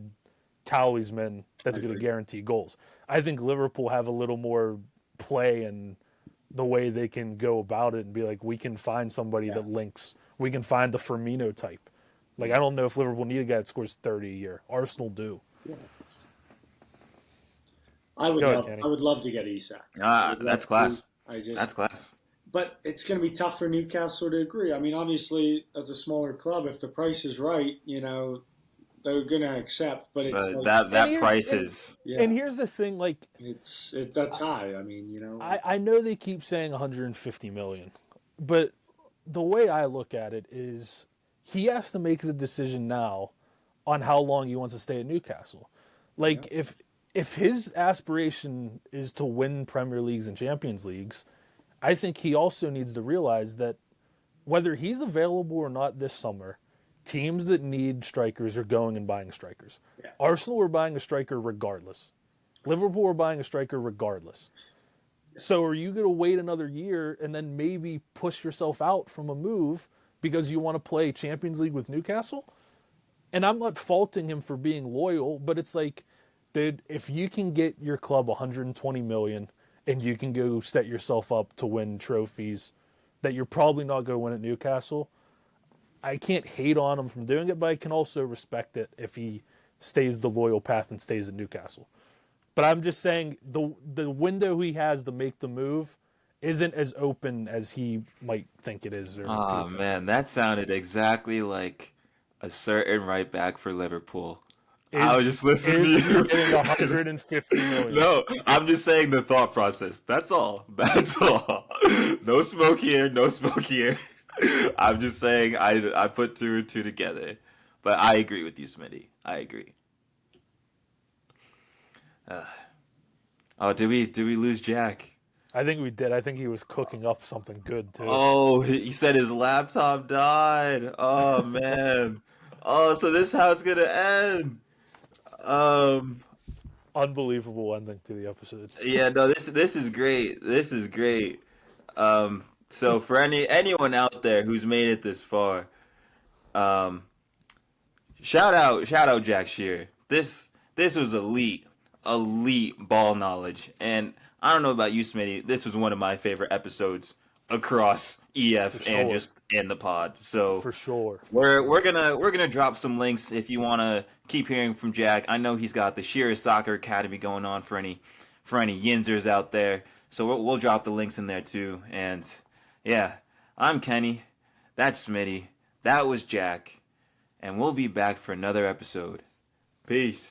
talisman that's going to guarantee goals. I think Liverpool have a little more play in the way they can go about it and be like, we can find somebody that links. We can find the Firmino type. Like, I don't know if Liverpool need a guy that scores 30 a year. Arsenal do.
Yeah. I would love to get Isak.
That's class.
That's
class.
But it's going to be tough for Newcastle to agree. I mean, obviously, as a smaller club, if the price is right, they're going to accept. But it's
that price is.
Yeah.
And here's the thing, like,
that's high. I mean,
I know they keep saying 150 million, but the way I look at it is he has to make the decision now on how long he wants to stay at Newcastle. Like, if his aspiration is to win Premier Leagues and Champions Leagues, I think he also needs to realize that whether he's available or not this summer, teams that need strikers are going and buying strikers. Yeah. Arsenal are buying a striker regardless. Liverpool are buying a striker regardless. So are you going to wait another year and then maybe push yourself out from a move because you want to play Champions League with Newcastle? And I'm not faulting him for being loyal, but it's like, dude, if you can get your club 120 million and you can go set yourself up to win trophies that you're probably not going to win at Newcastle, I can't hate on him from doing it, but I can also respect it if he stays the loyal path and stays at Newcastle. But I'm just saying the window he has to make the move isn't as open as he might think it is.
Oh, man, that sounded exactly like a certain right back for Liverpool. I was just listening
is
to you.
getting 150 million.
No, I'm just saying the thought process. That's all. That's all. No smoke here. No smoke here. I'm just saying I put two and two together. But I agree with you, Smitty. I agree. Oh, did we lose Jack?
I think we did. I think he was cooking up something good too.
Oh, he said his laptop died. Oh man. Oh, so this is how it's gonna end. Um,
Unbelievable ending to the episode.
yeah, no, this is great. This is great. So for anyone out there who's made it this far, um, shout out Jack Shearer. This was elite ball knowledge, and I don't know about you, Smitty. This was one of my favorite episodes across EF
For
and
sure.
just in the pod. So
For sure.
we're gonna drop some links if you want to keep hearing from Jack. I know he's got the Shearer Soccer Academy going on for any Yinzers out there. So we'll drop the links in there too. And yeah, I'm Kenny. That's Smitty. That was Jack. And we'll be back for another episode. Peace.